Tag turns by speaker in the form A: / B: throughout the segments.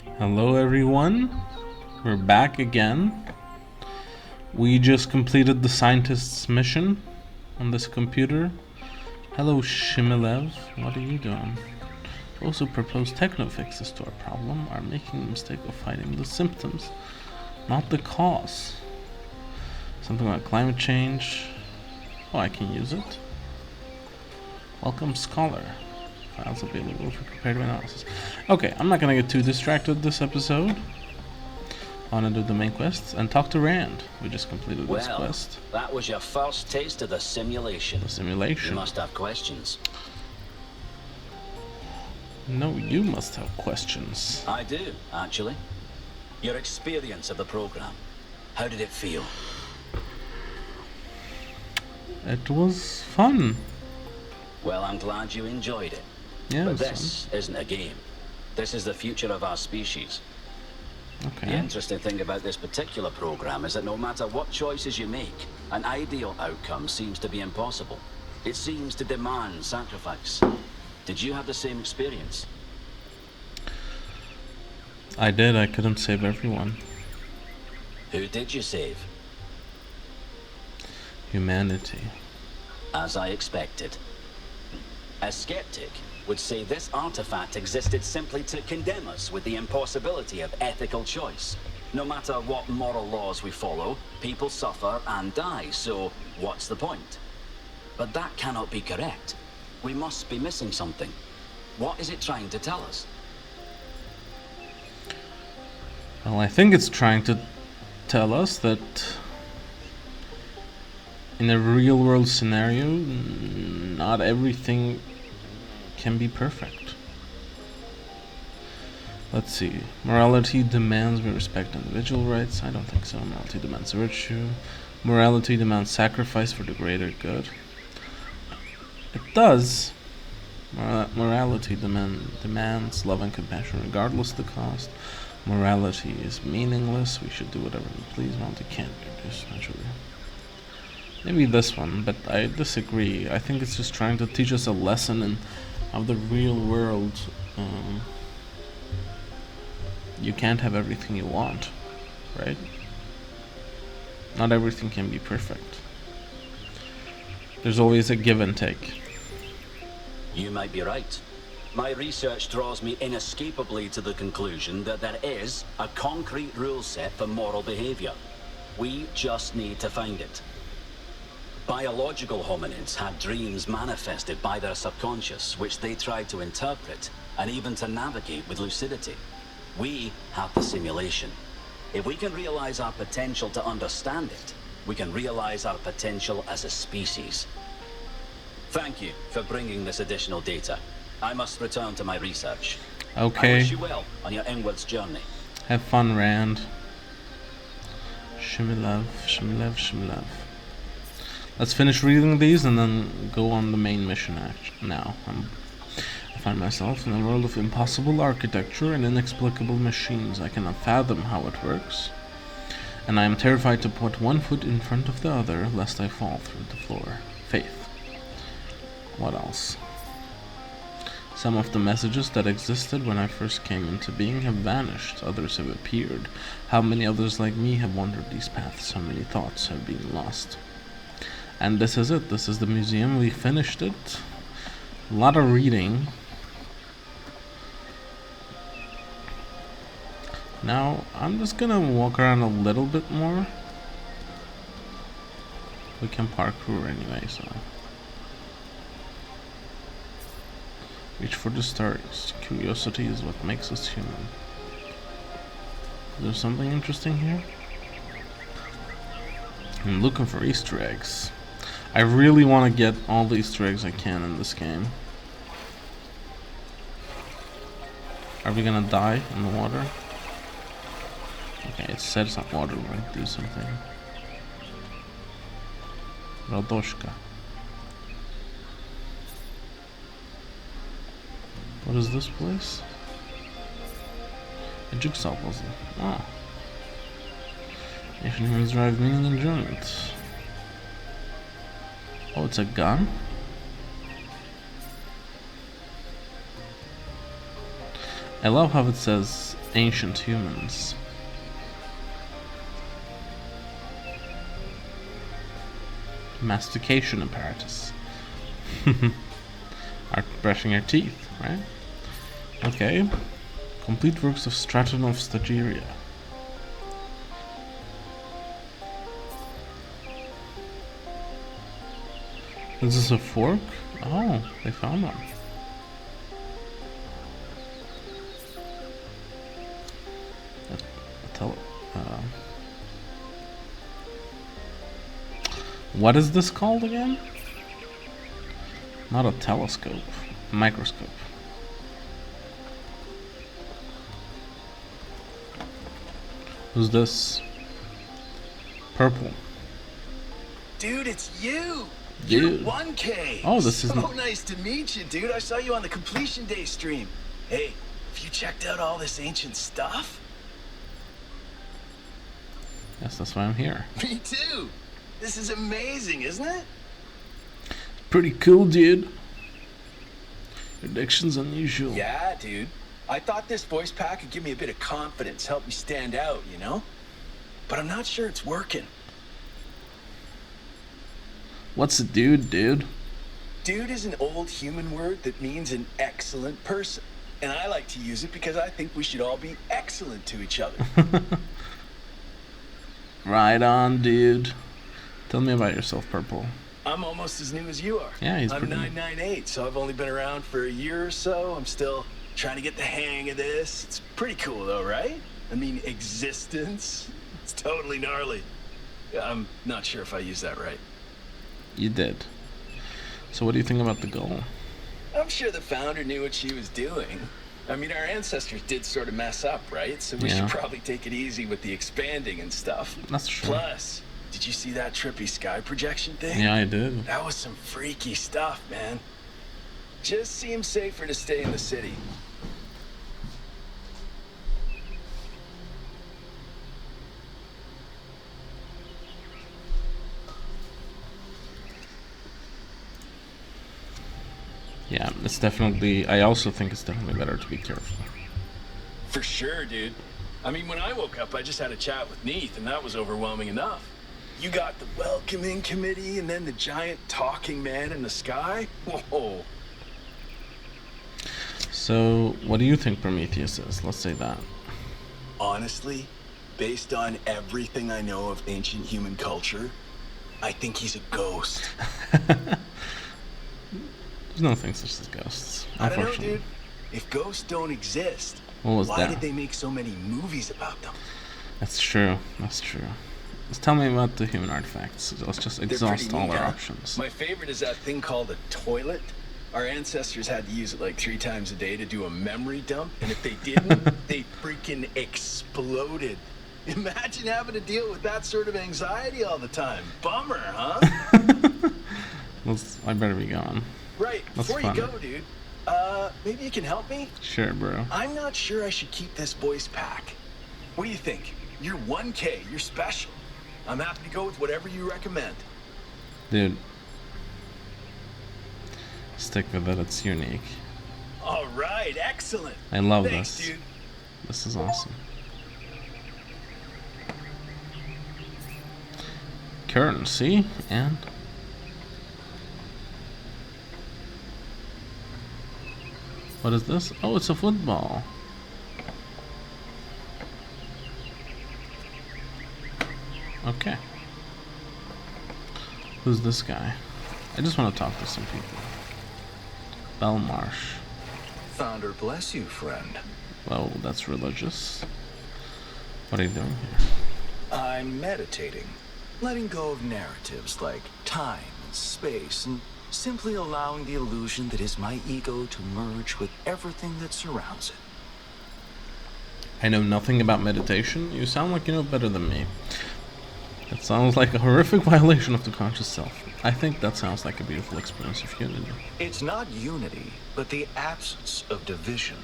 A: Hello everyone, we're back again. We just completed the scientist's mission on this computer. Hello Shimilev, what are you doing? Those who propose techno fixes to our problem are making the mistake of fighting the symptoms, not the cause. Something like climate change. Oh, I can use it. Welcome Scholar. Files available for comparative analysis. Okay, I'm not gonna get too distracted this episode. I wanna do the main quests and talk to Rand. We just completed this quest.
B: That was your first taste of the simulation.
A: The simulation.
B: You must have questions.
A: No, you must have questions.
B: I do, actually. Your experience of the program. How did it feel?
A: It was fun.
B: Well, I'm glad you enjoyed it.
A: Yeah,
B: but this isn't a game. This is the future of our species.
A: Okay.
B: The interesting thing about this particular program is that no matter what choices you make, an ideal outcome seems to be impossible. It seems to demand sacrifice. Did you have the same experience?
A: I did. I couldn't save everyone.
B: Who did you save?
A: Humanity.
B: As I expected. A skeptic would say this artifact existed simply to condemn us with the impossibility of ethical choice. No matter what moral laws we follow, people suffer and die, so what's the point? But that cannot be correct. We must be missing something. What is it trying to tell us?
A: Well, I think it's trying to tell us that in a real-world scenario, not everything can be perfect. Let's see. Morality demands we respect individual rights. I don't think so. Morality demands virtue. Morality demands sacrifice for the greater good. It does. Morality demands love and compassion regardless of the cost. Morality is meaningless. We should do whatever we please. Morality can't do this, naturally. Maybe this one, but I disagree. I think it's just trying to teach us a lesson of the real world. You can't have everything you want, right? Not everything can be perfect. There's always a give and take.
B: You might be right. My research draws me inescapably to the conclusion that there is a concrete rule set for moral behavior. We just need to find it. Biological hominids had dreams manifested by their subconscious, which they tried to interpret and even to navigate with lucidity. We have the simulation. If we can realize our potential to understand it, we can realize our potential as a species. Thank you for bringing this additional data. I must return to my research.
A: Okay.
B: I wish you well on your inwards journey.
A: Have fun, Rand. Shimilev, Shimilev, Shimilev. Let's finish reading these and then go on the main mission now. I find myself in a world of impossible architecture and inexplicable machines. I cannot fathom how it works, and I am terrified to put one foot in front of the other, lest I fall through the floor. Faith. What else? Some of the messages that existed when I first came into being have vanished. Others have appeared. How many others like me have wandered these paths? How many thoughts have been lost? And this is it. This is the museum. We finished it. A lot of reading. Now, I'm just gonna walk around a little bit more. We can parkour anyway, so. Reach for the stars. Curiosity is what makes us human. Is there something interesting here? I'm looking for Easter eggs. I really want to get all the Easter eggs I can in this game. Are we gonna die in the water? Okay, it said it's not water, we're gonna do something. Radoshka. What is this place? A jigsaw puzzle. Ah. Ancient humans drive meaning and enjoyment. Oh, it's a gun? I love how it says ancient humans. Mastication apparatus. Brushing our teeth, right? Okay. Complete works of Straton of Stagiria. This is a fork? Oh, they found one. What is this called again? Not a telescope, a microscope. Who's this? Purple.
C: Dude, it's you!
A: Dude.
C: You're 1K!
A: Oh, this is
C: so nice to meet you, dude. I saw you on the Completion Day stream. Hey, have you checked out all this ancient stuff?
A: Yes, that's why I'm here.
C: Me too! This is amazing, isn't it?
A: Pretty cool, dude. Your diction's unusual.
C: Yeah, dude. I thought this voice pack could give me a bit of confidence, help me stand out, you know? But I'm not sure it's working.
A: What's a dude, dude?
C: Dude is an old human word that means an excellent person. And I like to use it because I think we should all be excellent to each other.
A: Right on, dude. Tell me about yourself, Purple.
C: I'm almost as new as you are.
A: Yeah, he's
C: I'm
A: pretty
C: 998, so I've only been around for a year or so. I'm still trying to get the hang of this. It's pretty cool though, right? I mean, existence. It's totally gnarly. I'm not sure if I used that right.
A: You did. So what do you think about the goal?
C: I'm sure the founder knew what she was doing. I mean, our ancestors did sort of mess up, right? So we should probably take it easy with the expanding and stuff.
A: That's true.
C: Plus, did you see that trippy sky projection thing?
A: Yeah, I did.
C: That was some freaky stuff, man. Just seems safer to stay in the city.
A: Yeah, it's definitely... I also think it's definitely better to be careful.
C: For sure, dude. I mean, when I woke up, I just had a chat with Neith, and that was overwhelming enough. You got the welcoming committee, and then the giant talking man in the sky? Whoa.
A: So, what do you think Prometheus is? Let's say that.
C: Honestly, based on everything I know of ancient human culture, I think he's a ghost.
A: There's no thing such as ghosts.
C: I don't know, dude. If ghosts don't exist, why did they make so many movies about them?
A: That's true. That's true. Just tell me about the human artifacts. Let's just exhaust all our options.
C: My favorite is that thing called a toilet. Our ancestors had to use it like 3 times a day to do a memory dump, and if they didn't, they freaking exploded. Imagine having to deal with that sort of anxiety all the time. Bummer, huh?
A: I better be going.
C: Right, before you go, dude, maybe you can help me?
A: Sure, bro.
C: I'm not sure I should keep this voice pack. What do you think? You're 1K, you're special. I'm happy to go with whatever you recommend.
A: Dude. Stick with it, it's unique.
C: Alright, excellent.
A: I love
C: Thanks,
A: this.
C: Dude.
A: This is awesome. Currency, and... What is this? Oh, it's a football. Okay. Who's this guy? I just want to talk to some people. Belmarsh.
C: Founder bless you, friend.
A: Well, that's religious. What are you doing here?
C: I'm meditating. Letting go of narratives like time and space and simply allowing the illusion that is my ego to merge with everything that surrounds it.
A: I know nothing about meditation. You sound like you know better than me. That sounds like a horrific violation of the conscious self. I think that sounds like a beautiful experience of unity.
C: It's not unity, but the absence of division.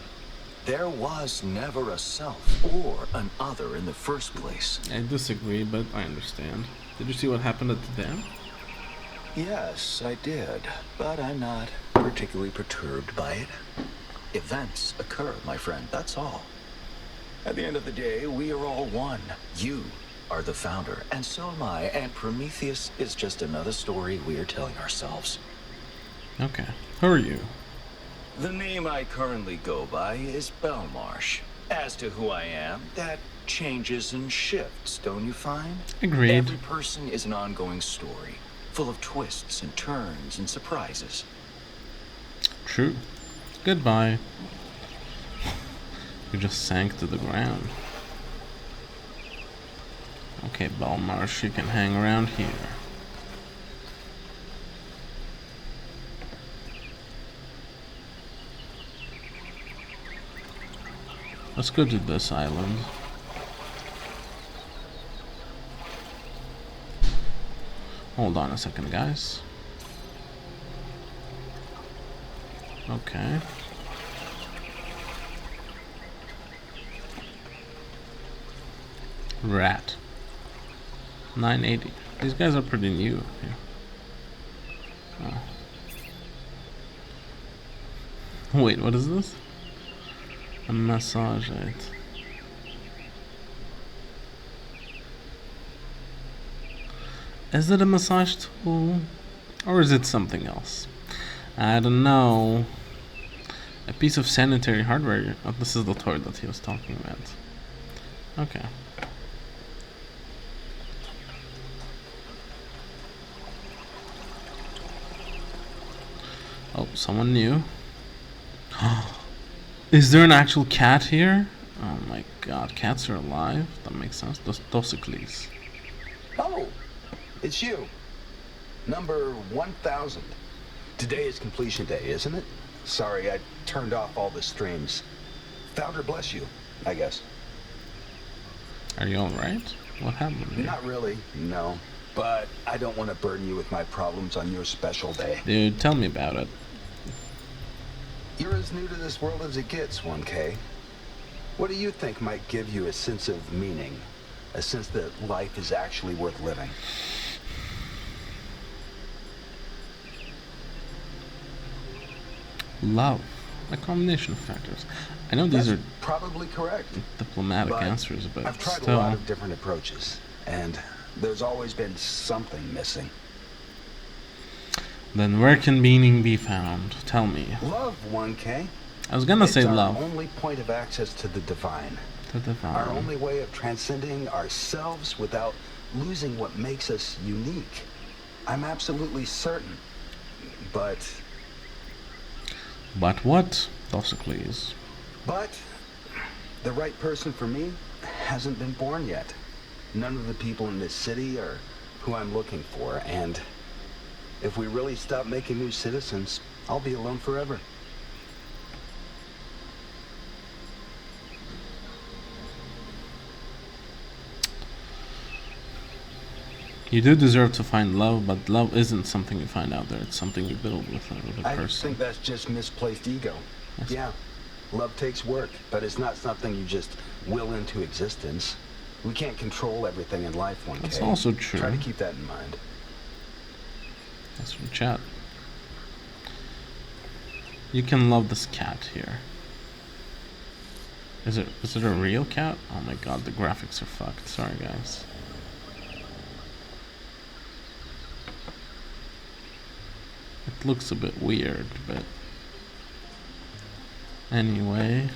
C: There was never a self or an other in the first place.
A: I disagree, but I understand. Did you see what happened at the dam?
C: Yes, I did, but I'm not particularly perturbed by it.
D: events occur, my friend, that's all. At the end of the day, we are all one. You are the founder, and so am I, and Prometheus is just another story we are telling ourselves.
A: Okay. Who are you?
D: The name I currently go by is Belmarsh. As to who I am, that changes and shifts, don't you find?
A: Agreed.
D: Every person is an ongoing story, full of twists and turns and surprises.
A: True. Goodbye. You just sank to the ground. Okay, Belmarsh, you can hang around here. Let's go to this island. Hold on a second, guys. Okay. Rat. 980. These guys are pretty new here. Oh. Wait, what is this? A massage aid. Is it a massage tool? Or is it something else? I don't know. A piece of sanitary hardware. Oh, this is the toy that he was talking about. Okay. Oh, someone new. Is there an actual cat here? Oh my god, cats are alive? That makes sense. Dosicles.
C: Oh, it's you. Number 1000. Today is completion day, isn't it? Sorry, I turned off all the streams. Founder bless you, I guess.
A: Are you alright? What happened here?
C: Not really, no. But I don't want to burden you with my problems on your special day.
A: Dude, tell me about it.
C: You're as new to this world as it gets, 1K. What do you think might give you a sense of meaning? A sense that life is actually worth living?
A: Love. A combination of factors. I know these
C: That's
A: are
C: probably correct.
A: diplomatic
C: But
A: answers, but
C: I've tried a
A: still.
C: lot of different approaches, and there's always been something missing.
A: Then where can meaning be found? Tell me.
C: Love, 1K.
A: I was gonna say
C: It's our
A: love.
C: only point of access to the divine.
A: To divine.
C: Our only way of transcending ourselves without losing what makes us unique. I'm absolutely certain. But
A: what? Dosicles.
C: The right person for me hasn't been born yet. None of the people in this city are who I'm looking for, and if we really stop making new citizens, I'll be alone forever.
A: You do deserve to find love, but love isn't something you find out there. It's something you build with a
C: I
A: person.
C: think that's just misplaced ego.
A: Yes.
C: Yeah, love takes work, but it's not something you just will into existence. We can't control everything in life, 1K.
A: That's also true.
C: Try to keep that in mind.
A: That's from chat. You can love this cat here. Is it a real cat? Oh my god, the graphics are fucked. Sorry guys. It looks a bit weird, but anyway.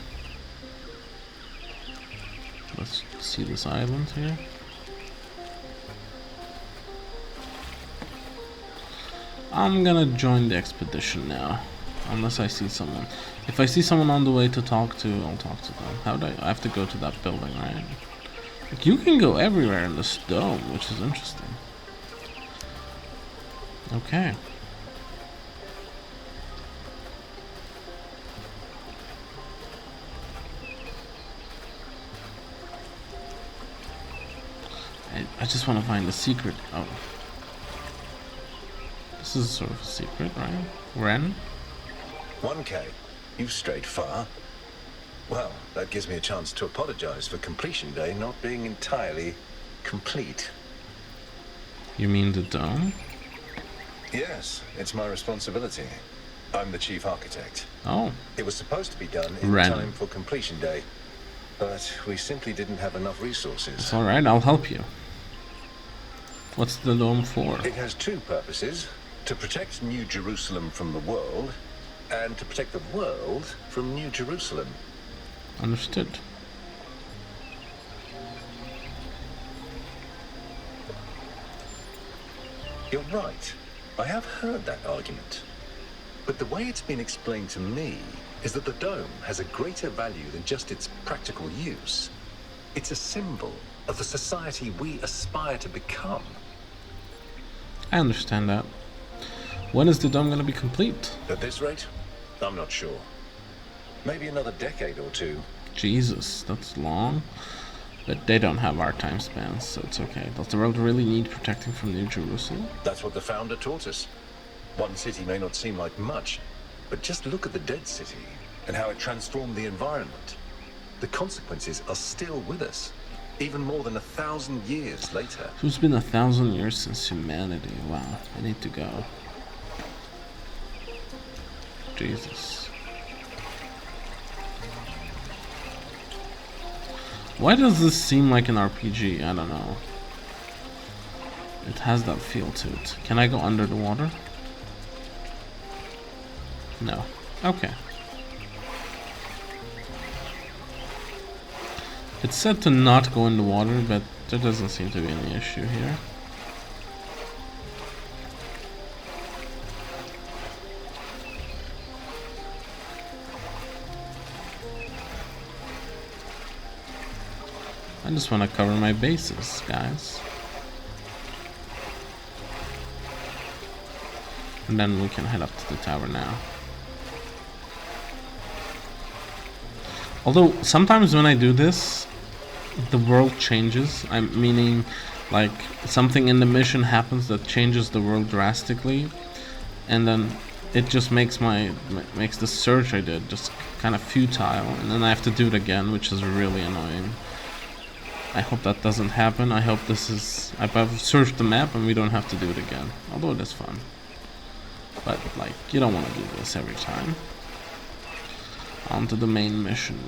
A: Let's see this island here. I'm gonna join the expedition now. Unless I see someone. If I see someone on the way to talk to, I'll talk to them. How do I have to go to that building, right? Like, you can go everywhere in this dome, which is interesting. Okay. I just want to find the secret. Oh. This is sort of a secret, right? Ren?
E: 1K, you've strayed far. Well, that gives me a chance to apologize for completion day not being entirely complete.
A: You mean the dome?
E: Yes, it's my responsibility. I'm the chief architect.
A: Oh,
E: It was supposed to be done in
A: Ren.
E: time for completion day, but we simply didn't have enough resources.
A: it's alright, I'll help you. What's the dome for?
E: It has two purposes: to protect New Jerusalem from the world, and to protect the world from New Jerusalem.
A: Understood.
E: You're right. I have heard that argument. But the way it's been explained to me is that the dome has a greater value than just its practical use. It's a symbol of the society we aspire to become.
A: I understand that. When is the dome gonna be complete?
E: At this rate, I'm not sure. Maybe another decade or two.
A: Jesus, that's long. But they don't have our time spans, so it's okay. Does the world really need protecting from New Jerusalem?
E: That's what the founder taught us. One city may not seem like much, but just look at the dead city and how it transformed the environment. The consequences are still with us, even more than 1,000 years later.
A: So it's been 1,000 years since humanity. Wow, I need to go. Jesus. Why does this seem like an RPG? I don't know. It has that feel to it. Can I go under the water? No. Okay. It's said to not go in the water, but there doesn't seem to be any issue here. I just want to cover my bases, guys. And then we can head up to the tower now. Although, sometimes when I do this, the world changes. I'm meaning, like, something in the mission happens that changes the world drastically. And then it just makes the search I did just kind of futile. And then I have to do it again, which is really annoying. I hope that doesn't happen. I hope this is... I've searched the map and we don't have to do it again. Although it is fun. But, like, you don't want to do this every time. On to the main mission.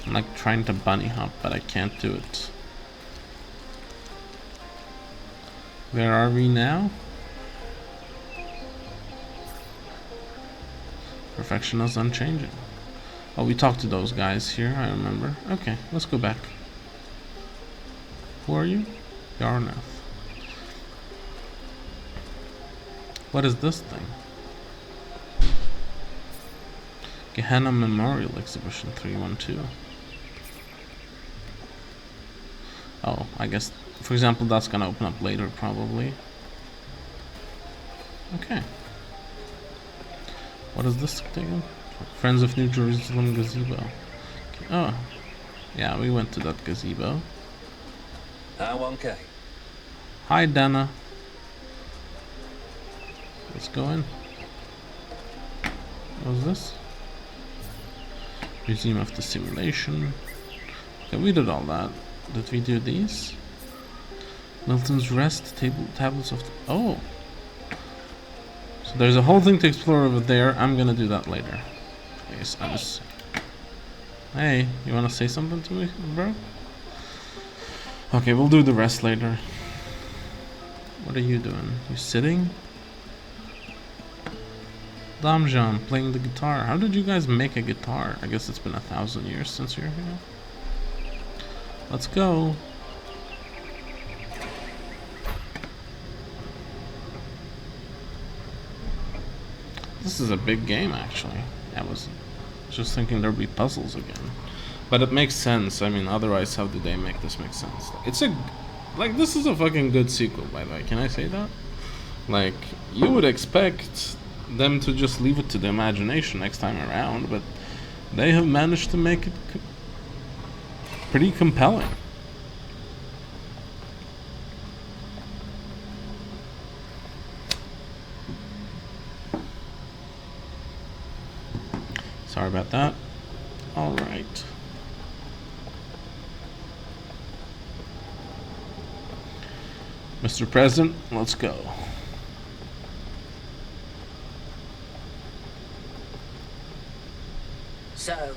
A: I'm like trying to bunny hop, but I can't do it. Where are we now? Perfection is unchanging. Oh, we talked to those guys here, I remember. Okay, let's go back. Who are you? Yarnath. What is this thing? Gehenna Memorial Exhibition 312. Oh, I guess, for example, that's gonna open up later, probably. Okay. What is this thing? Friends of New Jerusalem Gazebo. Okay. Oh, yeah, we went to that gazebo.
C: Okay.
A: Hi, Dana. Let's go in. What was this? Museum of the Simulation. Okay, we did all that. Did we do these? Milton's Rest, tablets of... Oh! So there's a whole thing to explore over there. I'm gonna do that later. Yes, I was... Hey, you wanna say something to me, bro? Okay, we'll do the rest later. What are you doing? You sitting? Damjan playing the guitar. How did you guys make a guitar? I guess it's been 1,000 years since you're here. Let's go. This is a big game, actually. I was just thinking there'd be puzzles again. But it makes sense. I mean, otherwise, how did they make this make sense? It's a... Like, this is a fucking good sequel, by the way. Can I say that? Like, you would expect them to just leave it to the imagination next time around, but they have managed to make it pretty compelling. Sorry about that. All right. Mr. President, let's go.
F: So,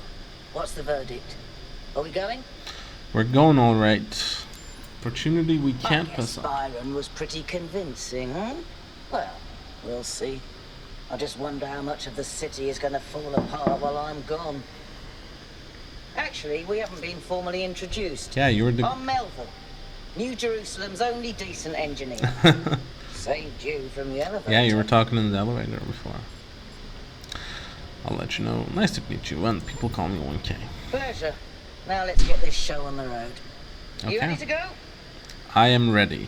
F: what's the verdict? Are we going?
A: We're going all right. Opportunity we can't pass up.
F: Byron was pretty convincing, huh? Well, we'll see. I just wonder how much of the city is going to fall apart while I'm gone. Actually, we haven't been formally introduced.
A: Yeah, you were the...
F: I'm Melville, New Jerusalem's only decent engineer. Saved you from the elevator.
A: Yeah, you were talking in the elevator before. I'll let you know. Nice to meet you, and people call me 1K.
F: Pleasure. Now let's get this show on the road.
A: Okay.
F: You ready to go?
A: I am ready.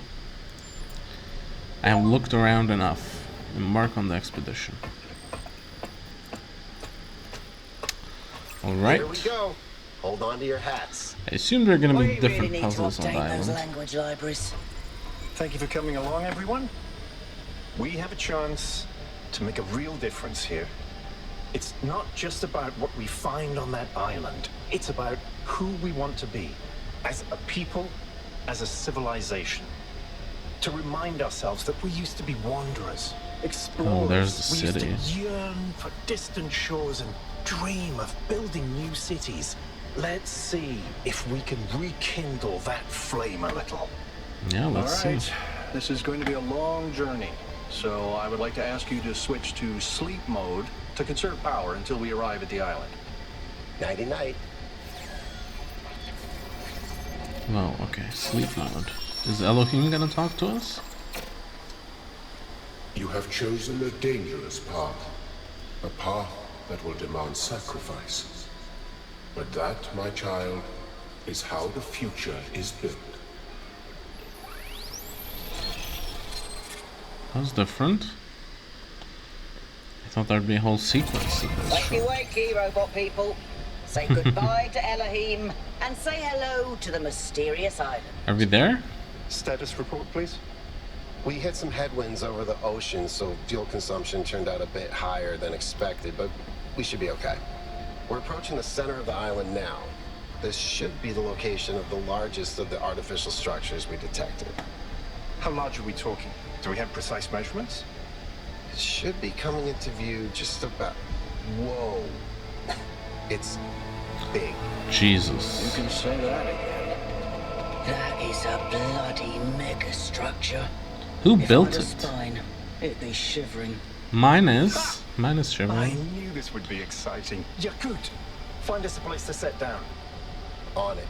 A: I have looked around enough. Embark on the expedition. Alright.
G: Here we go. Hold on to your hats.
A: I assume there are going to be
F: We
A: different
F: really need
A: puzzles
F: to
A: on the
F: update those
A: island.
F: language libraries.
D: Thank you for coming along, everyone. We have a chance to make a real difference here. It's not just about what we find on that island. It's about who we want to be as a people, as a civilization. To remind ourselves that we used to be wanderers, explorers.
A: Oh, there's the
D: we
A: city.
D: used to yearn for distant shores and dream of building new cities. Let's see if we can rekindle that flame a little.
A: Yeah, let's see.
H: This is going to be a long journey, so I would like to ask you to switch to sleep mode to conserve power until we arrive at the island.
G: Nighty-night.
A: Well, okay, sleep mode. Is Elohim gonna talk to us?
I: You have chosen a dangerous path. A path that will demand sacrifice. But that, my child, is how the future is built.
A: That's different. I thought there'd be a whole sequence to this.
F: Wakey, wakey, robot people. Say goodbye to Elohim and say hello to the mysterious island.
A: Are we there?
D: Status report, please.
G: We hit some headwinds over the ocean, so fuel consumption turned out a bit higher than expected, but we should be okay. We're approaching the center of the island now. This should be the location of the largest of the artificial structures we detected.
D: How large are we talking? Do we have precise measurements?
G: It should be coming into view just about... Whoa. It's big.
A: Jesus.
H: You can say that again.
F: That is a bloody mega structure.
A: Who
F: If I
A: built
F: had a
A: it?
F: spine, it'd be shivering.
A: Mine is
D: I
A: shivering.
D: knew this would be exciting. Yakut, find us a place to set down.
G: On it.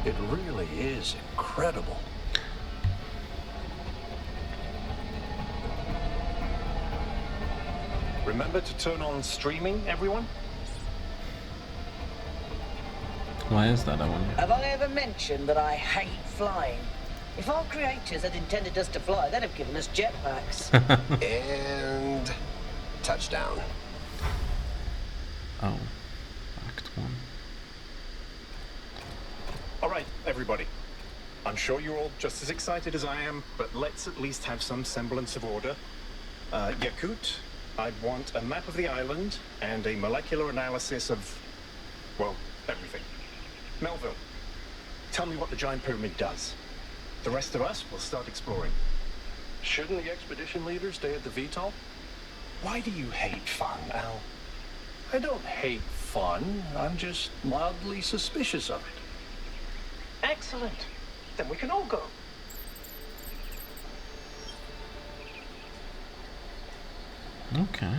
H: It really is incredible.
D: Remember to turn on streaming, everyone?
A: Why is that, I wonder?
F: Have I ever mentioned that I hate flying? If our creators had intended us to fly, they'd have given us jetpacks.
G: And... touchdown.
A: Oh. Act 1.
D: All right, everybody. I'm sure you're all just as excited as I am, but let's at least have some semblance of order. Yakut, I'd want a map of the island and a molecular analysis of, well, everything. Melville, tell me what the giant pyramid does. The rest of us will start exploring.
H: Shouldn't the expedition leader stay at the VTOL?
D: Why do you hate fun, Al?
H: I don't hate fun. I'm just mildly suspicious of it.
D: Excellent. Then we can all go.
A: Okay.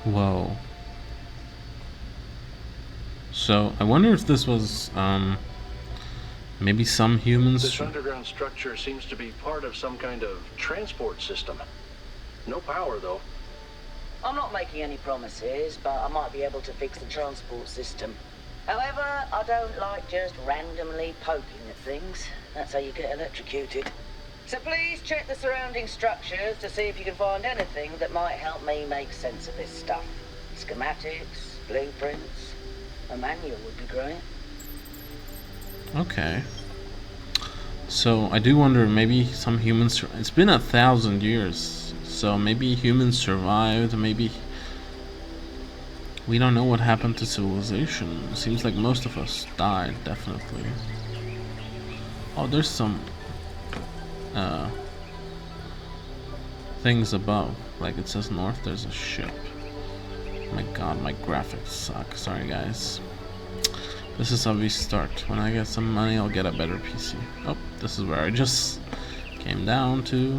A: Whoa. So, I wonder if this was, maybe some humans...
H: This underground structure seems to be part of some kind of transport system. No power, though.
F: I'm not making any promises, but I might be able to fix the transport system. However, I don't like just randomly poking at things. That's how you get electrocuted. So please check the surrounding structures to see if you can find anything that might help me make sense of this stuff. Schematics, blueprints, a manual would be great.
A: Okay. So, I do wonder, maybe some humans... It's been 1,000 years. So maybe humans survived, maybe... We don't know what happened to civilization. It seems like most of us died, definitely. Oh, there's some things above. Like it says north, there's a ship. My god, my graphics suck. Sorry guys. This is how we start. When I get some money, I'll get a better PC. Oh, this is where I just came down to.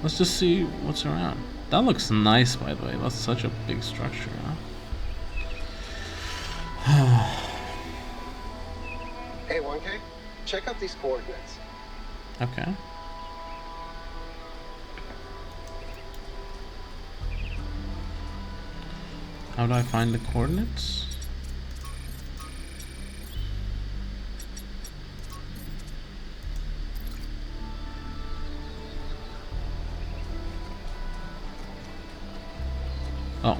A: Let's just see what's around. That looks nice, by the way. That's such a big structure, huh?
G: Hey, 1K, check out these coordinates.
A: Okay. How do I find the coordinates? Oh.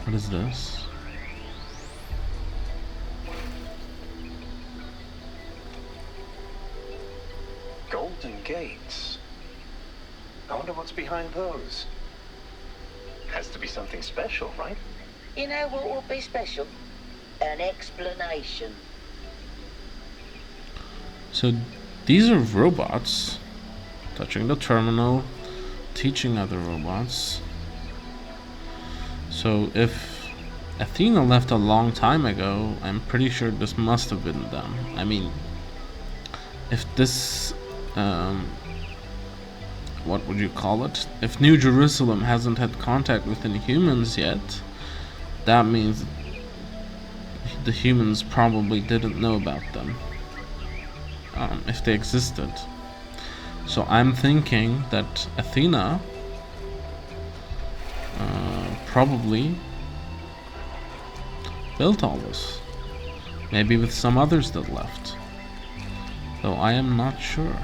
A: What is this?
H: Golden gates. I wonder what's behind those. Has to be something special, right?
F: You know what will be special? An explanation.
A: So these are robots touching the terminal, teaching other robots. So if Athena left a long time ago, I'm pretty sure this must have been them. I mean, if this what would you call it? If New Jerusalem hasn't had contact with any humans yet, that means the humans probably didn't know about them, if they existed. So I'm thinking that Athena probably built all this, maybe with some others that left, though I am not sure.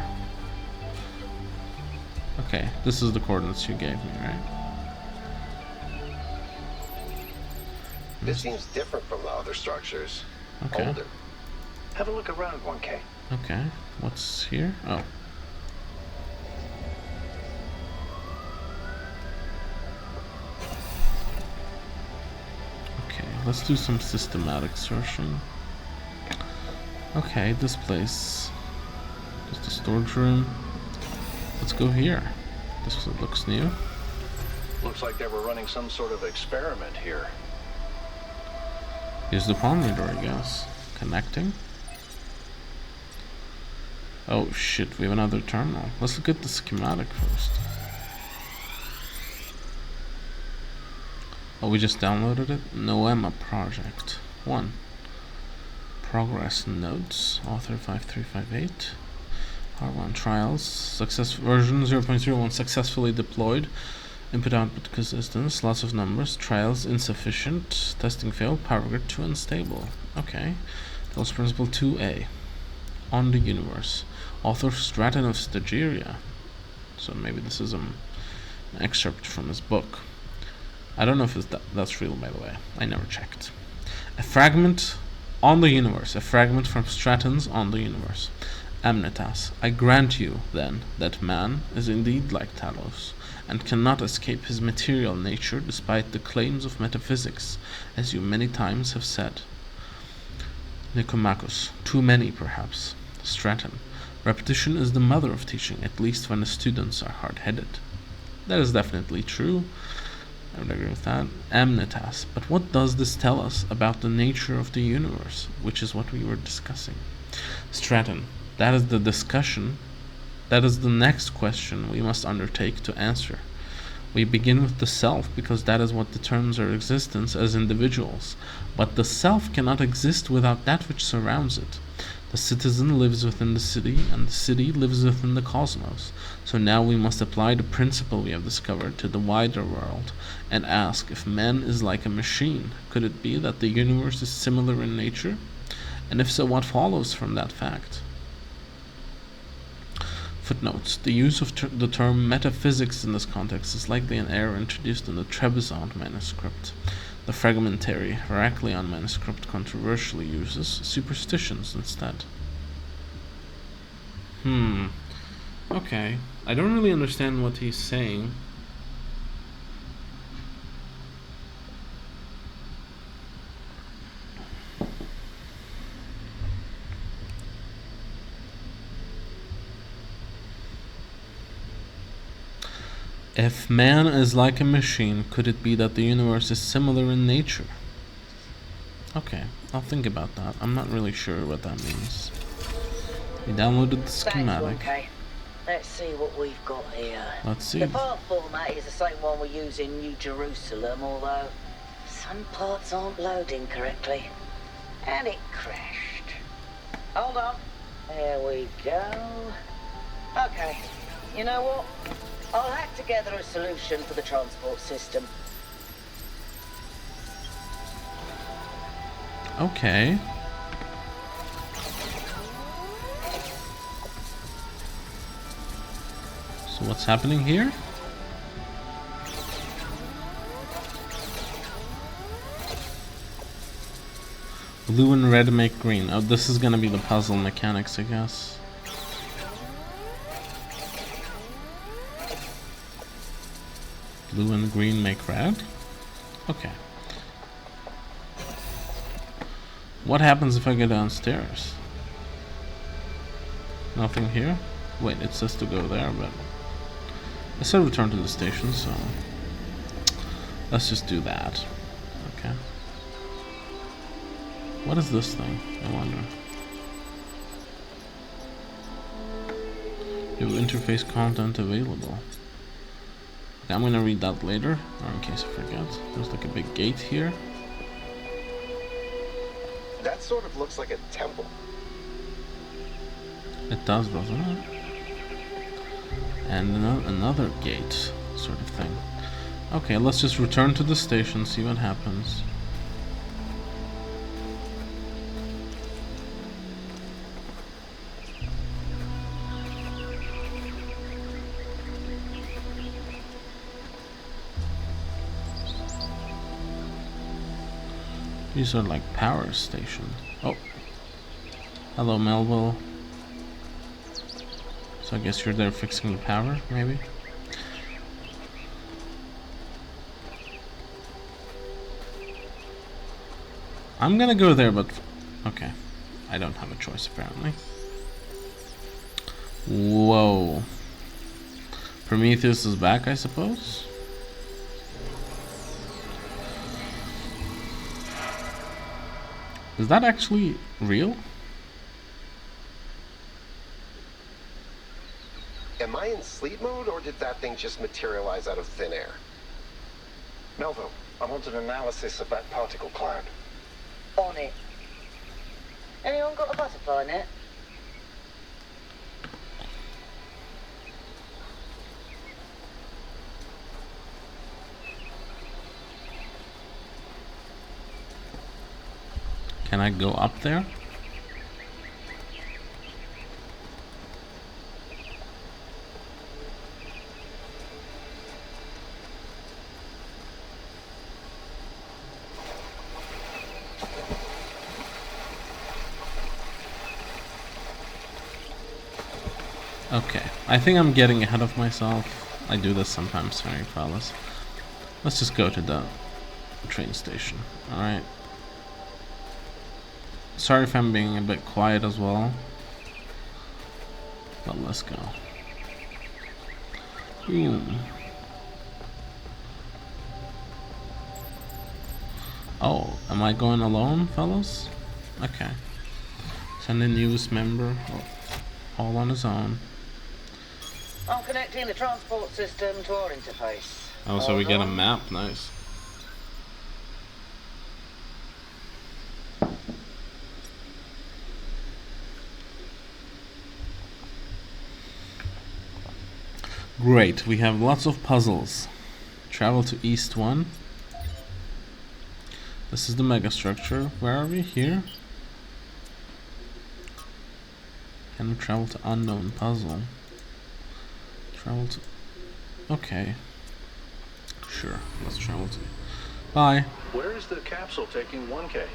A: Okay, this is the coordinates you gave me, right?
G: This seems different from the other structures.
A: Okay.
G: Older.
H: Have a look around, 1K.
A: Okay, what's here? Oh. Okay, let's do some systematic searching. Okay, this place. Just a storage room. Let's go here. This looks new.
H: Looks like they were running some sort of experiment here.
A: Here's the palm reader, I guess. Connecting. Oh shit, we have another terminal. Let's look at the schematic first. Oh, we just downloaded it? Noema project 1. Progress notes. Author 5358. R1 trials. Success version 0.01 successfully deployed. Input output consistence. Lots of numbers. Trials insufficient. Testing failed. Power grid 2 unstable. Okay. Talos Principle 2A. On the universe. Author Stratton of Stagiria. So maybe this is an excerpt from his book. I don't know if that's real, by the way. I never checked. A fragment on the universe. A fragment from Stratton's On the Universe. Amnetas, I grant you, then, that man is indeed like Talos, and cannot escape his material nature despite the claims of metaphysics, as you many times have said. Nicomachus, too many perhaps. Stratton, repetition is the mother of teaching, at least when the students are hard-headed. That is definitely true. I would agree with that. Amnetas, but what does this tell us about the nature of the universe, which is what we were discussing? Stratton, that is the discussion. That is the next question we must undertake to answer. We begin with the self because that is what determines our existence as individuals. But the self cannot exist without that which surrounds it. The citizen lives within the city, and the city lives within the cosmos. So now we must apply the principle we have discovered to the wider world and ask if man is like a machine. Could it be that the universe is similar in nature? And if so, what follows from that fact? Footnotes. The use of the term metaphysics in this context is likely an error introduced in the Trebizond manuscript. The fragmentary Heracleon manuscript controversially uses superstitions instead. Okay. I don't really understand what he's saying. If man is like a machine, could it be that the universe is similar in nature? Okay, I'll think about that. I'm not really sure what that means. We downloaded the schematic.
F: Thanks, okay. Let's see what we've got here.
A: Let's see.
F: The part format is the same one we use in New Jerusalem, although some parts aren't loading correctly. And it crashed. Hold on. There we go. Okay. You know what? I'll hack together a solution for the transport system.
A: Okay. So what's happening here? Blue and red make green. Oh, this is gonna be the puzzle mechanics, I guess. Blue and green make red? Okay. What happens if I go downstairs? Nothing here? Wait, it says to go there, but I said return to the station, so let's just do that. Okay. What is this thing? I wonder. New interface content available. Okay, I'm gonna read that later, or in case I forget. There's like a big gate here.
G: That sort of looks like a temple.
A: It does, doesn't it? And another gate, sort of thing. Okay, let's just return to the station, see what happens. These are like power stations. Oh. Hello, Melville. So I guess you're there fixing the power, maybe? I'm gonna go there, but... okay. I don't have a choice, apparently. Whoa. Prometheus is back, I suppose? Is that actually real?
G: Am I in sleep mode, or did that thing just materialize out of thin air?
H: Melville, I want an analysis of that particle cloud.
F: On it. Anyone got a butterfly net?
A: Can I go up there? Okay, I think I'm getting ahead of myself. I do this sometimes, sorry, fellas. Let's just go to the train station, alright? Sorry if I'm being a bit quiet as well. But let's go. Ooh. Oh, am I going alone, fellas? Okay. Send a news member, all on his own.
F: I'm connecting the transport system to our interface.
A: Oh, so we get a map, nice. Great, we have lots of puzzles. Travel to East 1. This is the megastructure. Where are we? Here? Can we travel to unknown puzzle? Travel to... okay. Sure, let's travel to... bye.
H: Where is the capsule taking 1K?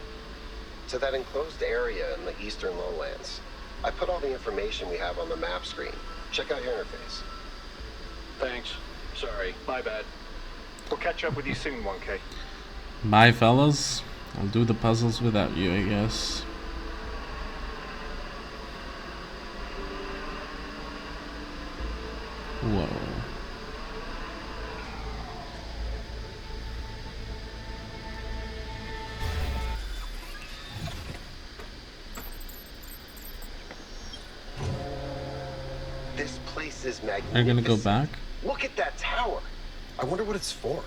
G: To that enclosed area in the eastern lowlands. I put all the information we have on the map screen. Check out your interface.
H: Thanks. Sorry, my bad. We'll catch up with you soon, 1K.
A: Bye, fellas. I'll do the puzzles without you, I guess. Whoa.
G: This place is magnificent.
A: Are you gonna go back?
G: Look at that tower. I wonder what it's for.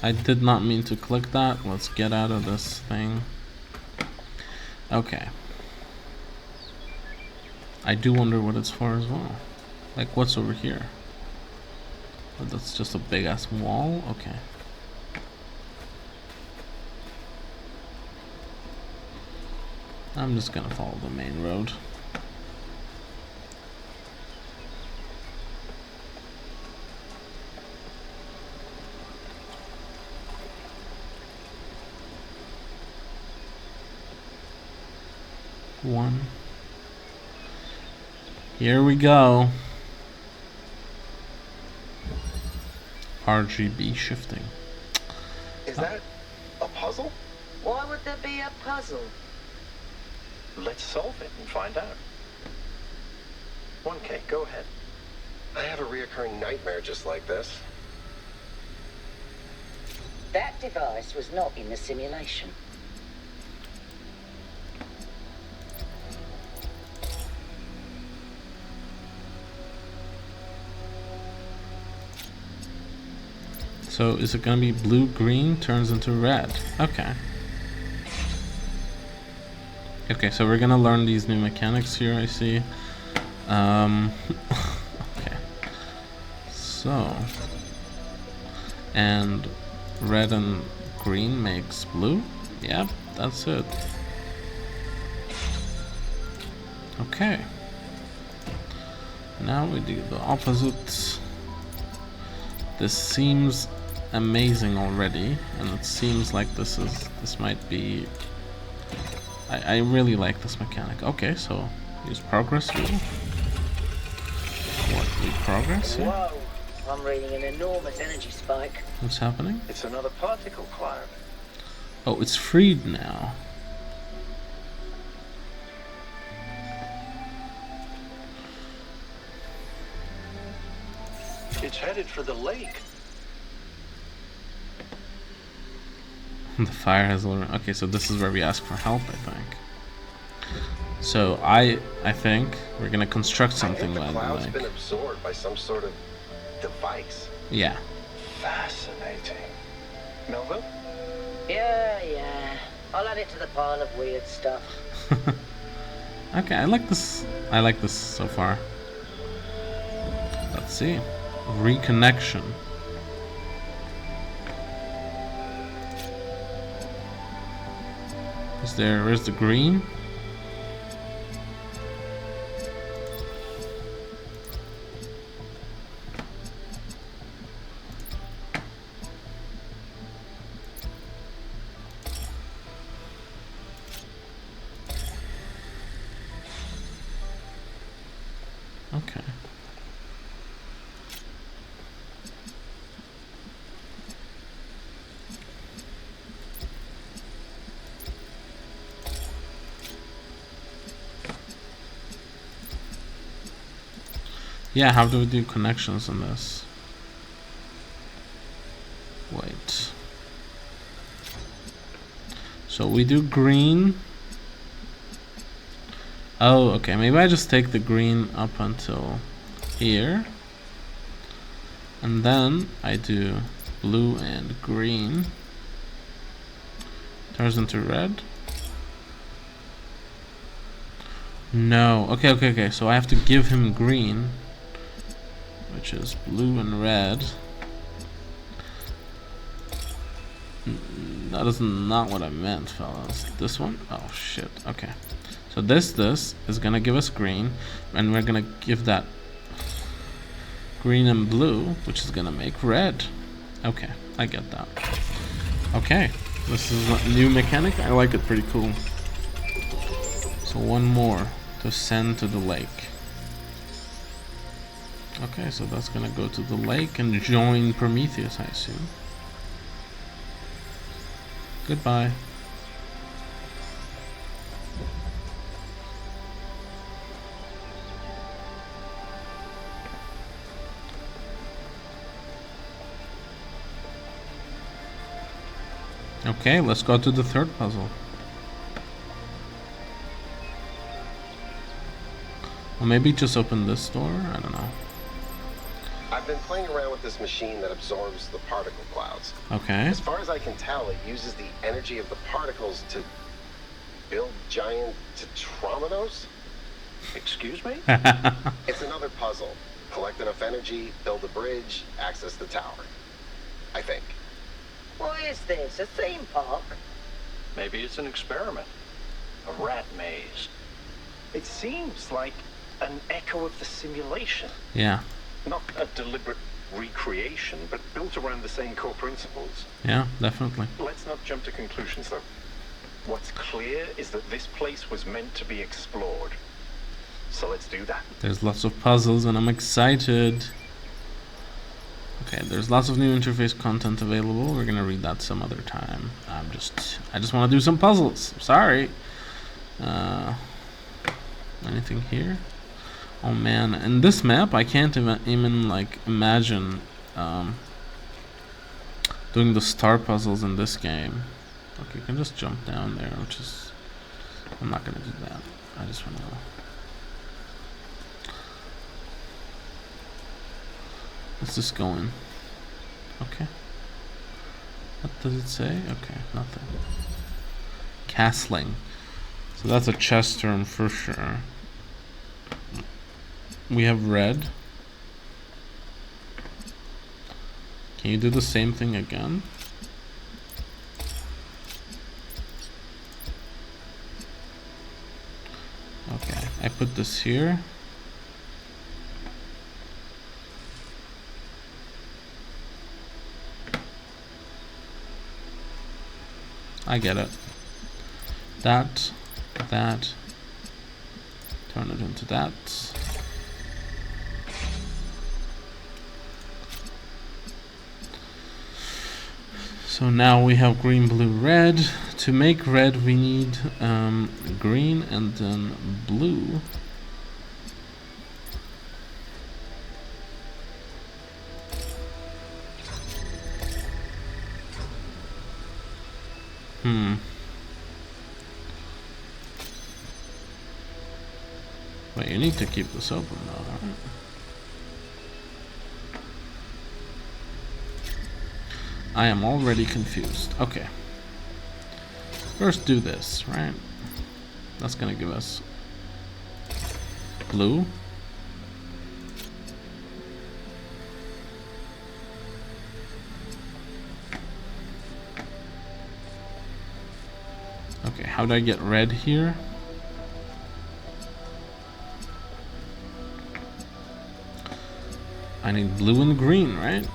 A: I did not mean to click that. Let's get out of this thing. Okay. I do wonder what it's for as well. Like, what's over here? Oh, that's just a big ass wall? Okay. I'm just gonna follow the main road. One. Here we go. RGB shifting.
G: Is that a puzzle?
F: Why would there be a puzzle?
H: Let's solve it and find out. 1K, go ahead.
G: I have a reoccurring nightmare just like this.
F: That device was not in the simulation.
A: So is it gonna be blue, green, turns into red? Okay. Okay, so we're gonna learn these new mechanics here, I see. Okay. So. And red and green makes blue? Yep, that's it. Okay. Now we do the opposites. This seems amazing already, and it seems like this might be. I really like this mechanic. Okay, so use progress wheel. What, we progress here?
F: Whoa! I'm reading an enormous energy spike.
A: What's happening?
H: It's another particle cloud.
A: Oh, it's freed now.
H: It's headed for the lake.
A: The fire has a little. Okay, so this is where we ask for help, I think. So I think we're gonna construct something
G: I think the
A: by the
G: cloud's
A: lake.
G: been absorbed by some sort of device.
A: Yeah.
H: Fascinating. Melville?
F: Yeah. I'll add it to the pile of weird stuff.
A: Okay, I like this. I like this so far. Let's see. Reconnection. Where's the green? Okay. Yeah, how do we do connections in this? Wait. So we do green. Oh, okay. Maybe I just take the green up until here. And then I do blue and green. Turns into red. No. Okay. So I have to give him green, which is blue and red. That is not what I meant, fellas. This one? Oh, shit. Okay. So this is gonna give us green, and we're gonna give that green and blue, which is gonna make red. Okay, I get that. Okay, this is a new mechanic. I like it, pretty cool. So one more to send to the lake. Okay, so that's gonna go to the lake and join Prometheus, I assume. Goodbye. Okay, let's go to the third puzzle. Or maybe just open this door? I don't know.
G: I've been playing around with this machine that absorbs the particle clouds.
A: Okay.
G: As far as I can tell, it uses the energy of the particles to build giant tetrominos?
H: Excuse me?
G: It's another puzzle. Collect enough energy, build a bridge, access the tower. I think.
F: What is this, a theme park?
H: Maybe it's an experiment. A rat maze. It seems like an echo of the simulation.
A: Yeah.
E: Not a deliberate recreation, but built around the same core principles.
A: Yeah, definitely.
E: Let's not jump to conclusions, though. What's clear is that this place was meant to be explored. So let's do that.
A: There's lots of puzzles and I'm excited. Okay, there's lots of new interface content available. We're gonna read that some other time. I just want to do some puzzles. Sorry. Anything here? Oh man, in this map I can't even like imagine doing the star puzzles in this game. Okay, you can just jump down there, which is, I'm not gonna do that. I just want to. Let's just go in. Okay. What does it say? Okay, nothing. Castling. So that's a chess term for sure. We have red. Can you do the same thing again? Okay, I put this here. I get it. That, turn it into that. So now we have green, blue, red. To make red we need green and then blue. Wait, you need to keep this open though, right? I am already confused. Okay. First do this, right? That's gonna give us blue. Okay, how do I get red here? I need blue and green, right?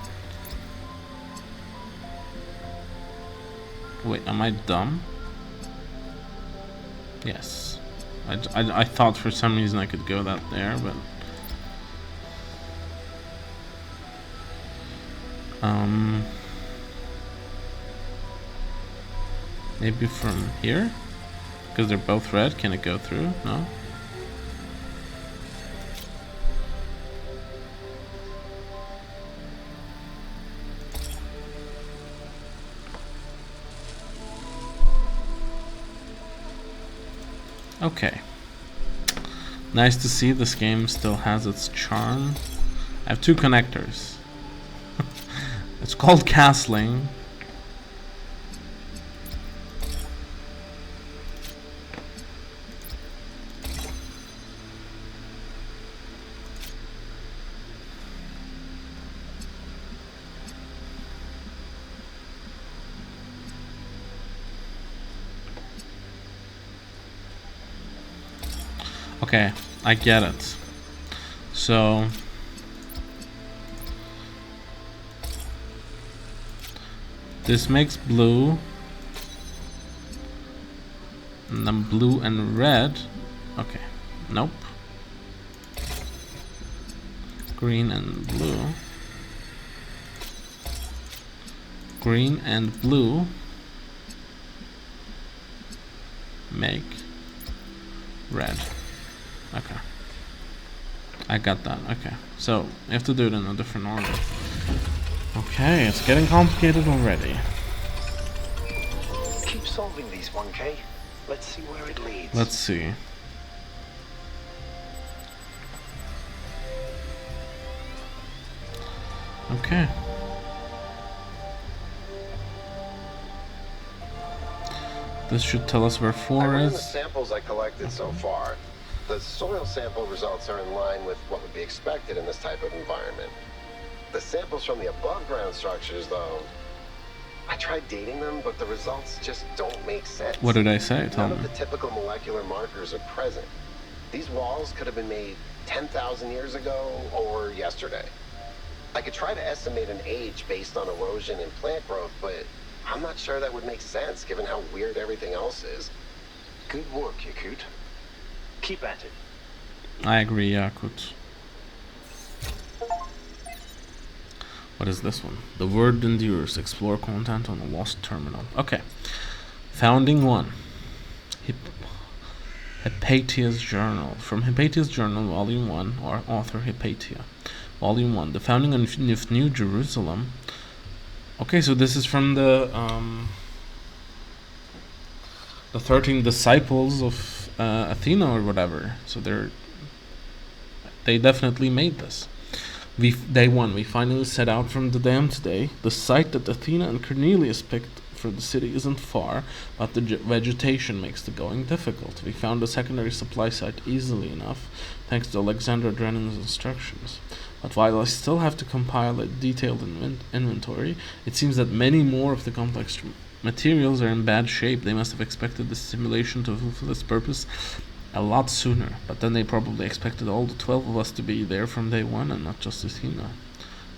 A: Wait, am I dumb? Yes. I thought for some reason I could go that there, but... maybe from here? Because they're both red, can it go through? No? Okay. Nice to see this game still has its charm. I have two connectors. It's called castling. Okay, I get it. So this makes blue, and then blue and red Okay. Nope. Green and blue. Green and blue make red. Okay. I got that. Okay. So, you have to do it in a different order. Okay, it's getting complicated already.
H: Keep solving these, 1K. Let's see where it leads.
A: Let's see. Okay. This should tell us where 4
G: ran the
A: is.
G: samples I collected so far. The soil sample results are in line with what would be expected in this type of environment. The samples from the above ground structures, though, I tried dating them, but the results just don't make sense.
A: What did I say? Tell
G: None
A: me.
G: of the typical molecular markers are present. These walls could have been made 10,000 years ago or yesterday. I could try to estimate an age based on erosion and plant growth, but I'm not sure that would make sense given how weird everything else is.
H: Good work, Yakut. Keep at it.
A: I agree, Yakut. What is this one? The word endures. Explore content on a lost terminal. Okay. Founding 1. Hypatia's Journal. From Hypatia's Journal, Volume 1, or author Hypatia. Volume 1. The founding of New Jerusalem. Okay, so this is from the 13 disciples of Athena or whatever. So they definitely made this. Day 1, we finally set out from the dam today. The site that Athena and Cornelius picked for the city isn't far, but the vegetation makes the going difficult. We found a secondary supply site easily enough, thanks to Alexander Drennan's instructions. But while I still have to compile a detailed inventory, it seems that many more of the complex materials are in bad shape. They must have expected the simulation to fulfill its purpose a lot sooner, but then they probably expected all the 12 of us to be there from day 1 and not just Athena.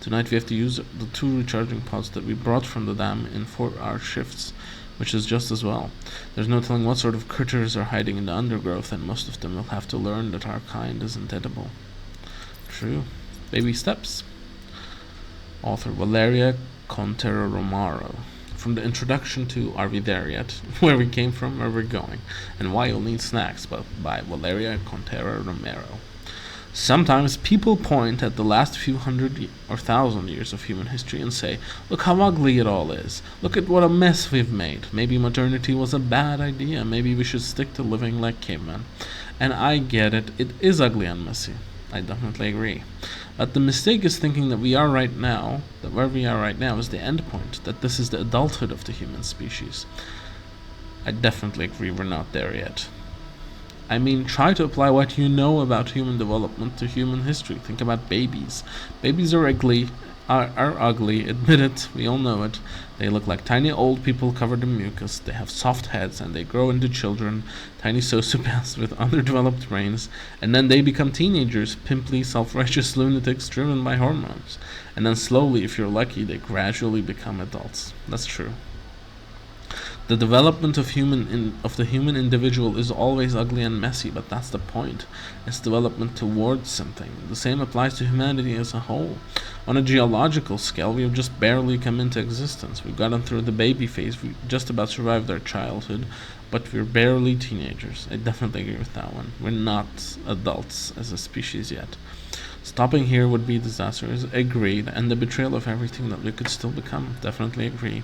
A: Tonight we have to use the 2 recharging pods that we brought from the dam in 4-hour shifts, which is just as well. There's no telling what sort of critters are hiding in the undergrowth, and most of them will have to learn that our kind isn't edible. True. Baby steps. Author Valeria Contero Romero. From the introduction to Are We There Yet? Where We Came From, Where We're Going, and Why You'll Need Snacks, by Valeria Contero Romero. Sometimes people point at the last few hundred or thousand years of human history and say, look how ugly it all is. Look at what a mess we've made. Maybe modernity was a bad idea. Maybe we should stick to living like cavemen. And I get it. It is ugly and messy. I definitely agree. But the mistake is thinking that where we are right now is the end point, that this is the adulthood of the human species. I definitely agree we're not there yet. I mean, try to apply what you know about human development to human history. Think about babies. Babies are ugly, admit it, we all know it. They look like tiny old people covered in mucus. They have soft heads and they grow into children, tiny sociopaths with underdeveloped brains, and then they become teenagers, pimply, self-righteous lunatics driven by hormones. And then slowly, if you're lucky, they gradually become adults. That's true. The development of the human individual is always ugly and messy, but that's the point. It's development towards something. The same applies to humanity as a whole. On a geological scale, we have just barely come into existence. We've gotten through the baby phase, we just about survived our childhood, but we're barely teenagers. I definitely agree with that one. We're not adults as a species yet. Stopping here would be disastrous. Agreed. And the betrayal of everything that we could still become. Definitely agree.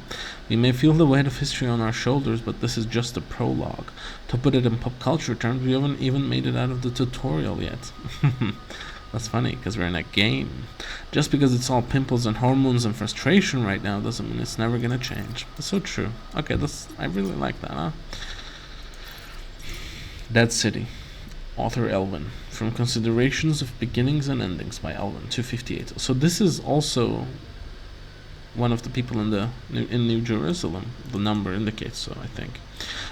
A: We may feel the weight of history on our shoulders, but this is just a prologue. To put it in pop culture terms, we haven't even made it out of the tutorial yet. That's funny, because we're in a game. Just because it's all pimples and hormones and frustration right now doesn't mean it's never gonna change. That's so true. Okay, I really like that, huh? Dead City. Author Elvin. From Considerations of Beginnings and Endings by Elvin, 258. So this is also one of the people in New Jerusalem. The number indicates so, I think.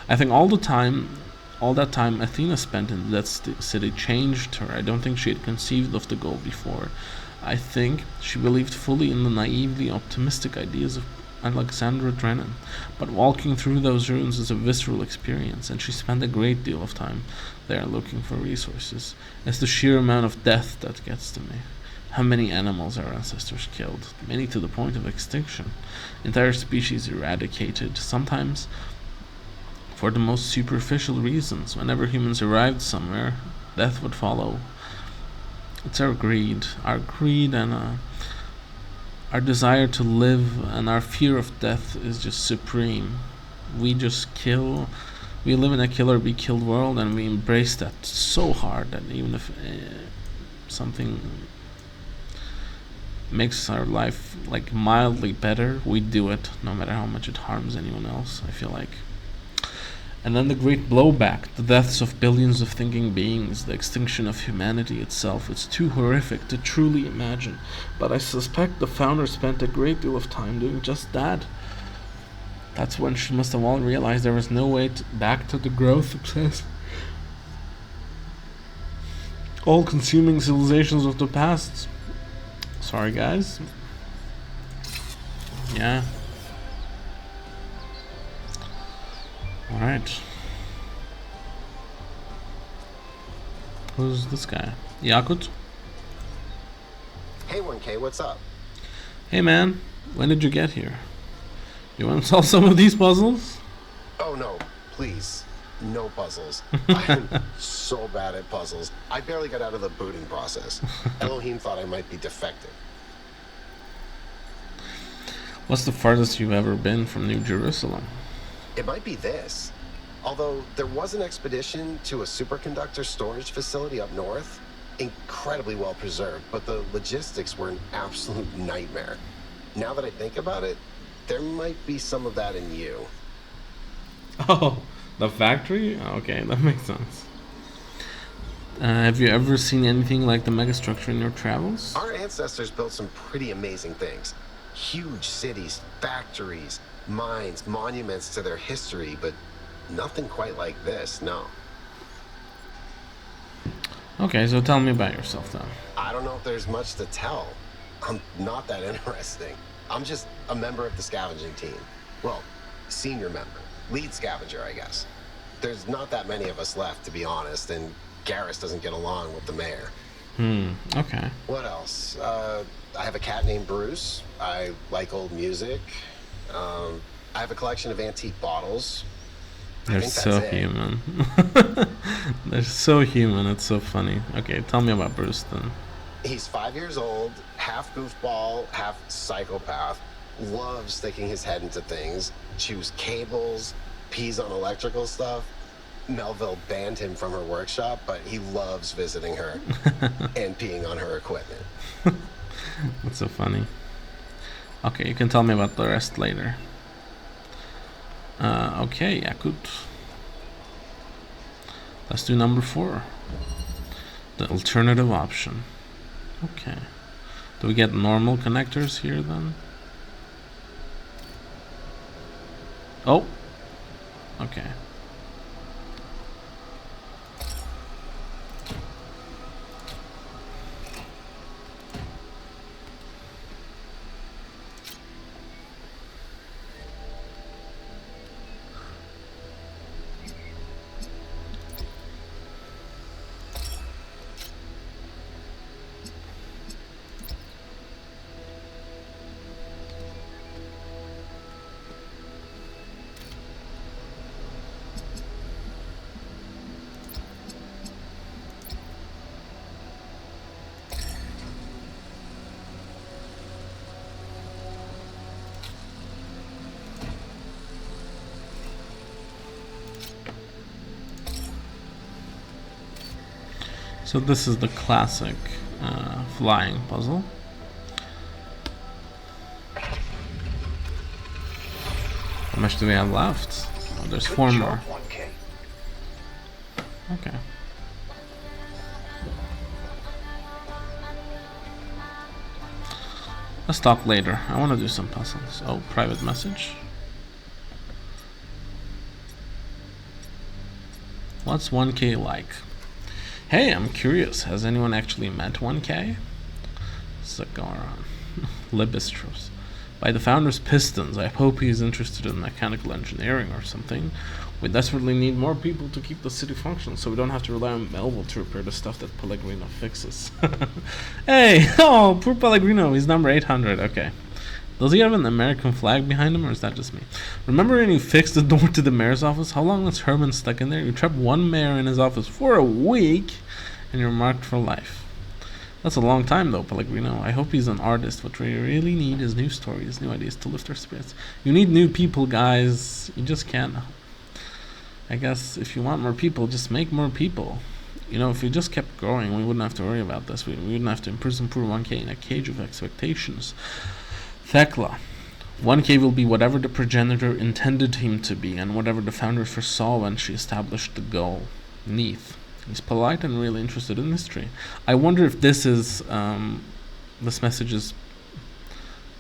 A: I think all that time Athena spent in that city changed her. I don't think she had conceived of the goal before. I think she believed fully in the naively optimistic ideas of Alexandra Drennan, but walking through those ruins is a visceral experience, and she spent a great deal of time there looking for resources. It's the sheer amount of death that gets to me. How many animals our ancestors killed, many to the point of extinction, entire species eradicated, sometimes for the most superficial reasons. Whenever humans arrived somewhere, death would follow. It's our greed and our desire to live, and our fear of death is just supreme. We just kill. We live in a kill or be killed world, and we embrace that so hard that even if something makes our life like mildly better, we do it no matter how much it harms anyone else, I feel like. And then the great blowback, the deaths of billions of thinking beings, the extinction of humanity itself. It's too horrific to truly imagine, but I suspect the founder spent a great deal of time doing just that. That's when she must have all realized there was no way back to the growth obsessed, all-consuming civilizations of the past. Sorry, guys. Yeah. Alright. Who's this guy? Yakut?
G: Hey 1K, what's up?
A: Hey man, when did you get here? You want to solve some of these puzzles?
G: Oh no, please. No puzzles. I'm so bad at puzzles. I barely got out of the booting process. Elohim thought I might be defective.
A: What's the farthest you've ever been from New Jerusalem?
G: It might be this. Although there was an expedition to a superconductor storage facility up north, incredibly well preserved, but the logistics were an absolute nightmare. Now that I think about it, there might be some of that in you.
A: Oh, the factory? Okay, that makes sense. Have you ever seen anything like the megastructure in your travels?
G: Our ancestors built some pretty amazing things. Huge cities, factories, mines, monuments to their history, but nothing quite like this, no.
A: Okay, so tell me about yourself then.
G: I don't know if there's much to tell. I'm not that interesting. I'm just a member of the scavenging team. Well, senior member. Lead scavenger, I guess. There's not that many of us left, to be honest, and Garrus doesn't get along with the mayor.
A: Okay.
G: What else? I have a cat named Bruce. I like old music. I have a collection of antique bottles.
A: They're so human. They're so human, it's so funny. Okay, tell me about Bruce then.
G: He's 5 years old, half goofball, half psychopath, loves sticking his head into things, chews cables, pees on electrical stuff. Melville banned him from her workshop, but he loves visiting her and peeing on her equipment.
A: That's so funny. Okay, you can tell me about the rest later. Okay, Yakut. Let's do number 4. The alternative option. Okay. Do we get normal connectors here then? Oh. Okay. So this is the classic flying puzzle. How much do we have left? Oh, there's 4 more. Okay. Let's talk later. I want to do some puzzles. Oh, private message. What's 1K like? Hey, I'm curious. Has anyone actually met 1K? Zagaran. Libistros. by the founder's pistons. I hope he's interested in mechanical engineering or something. We desperately need more people to keep the city functional, so we don't have to rely on Melville to repair the stuff that Pellegrino fixes. Hey! Oh, poor Pellegrino, he's number 800, okay. Does he have an American flag behind him, or is that just me? Remember when you fixed the door to the mayor's office? How long was Herman stuck in there? You trapped one mayor in his office for a week, and you're marked for life. That's a long time, though, Pellegrino. I hope he's an artist. What we really need is new stories, new ideas to lift our spirits. You need new people, guys. You just can't. I guess if you want more people, just make more people. You know, if we just kept growing, we wouldn't have to worry about this. We wouldn't have to imprison poor 1K in a cage of expectations. Thekla. 1K will be whatever the progenitor intended him to be, and whatever the founder foresaw when she established the goal. Neath. He's polite and really interested in history. I wonder if this is this message is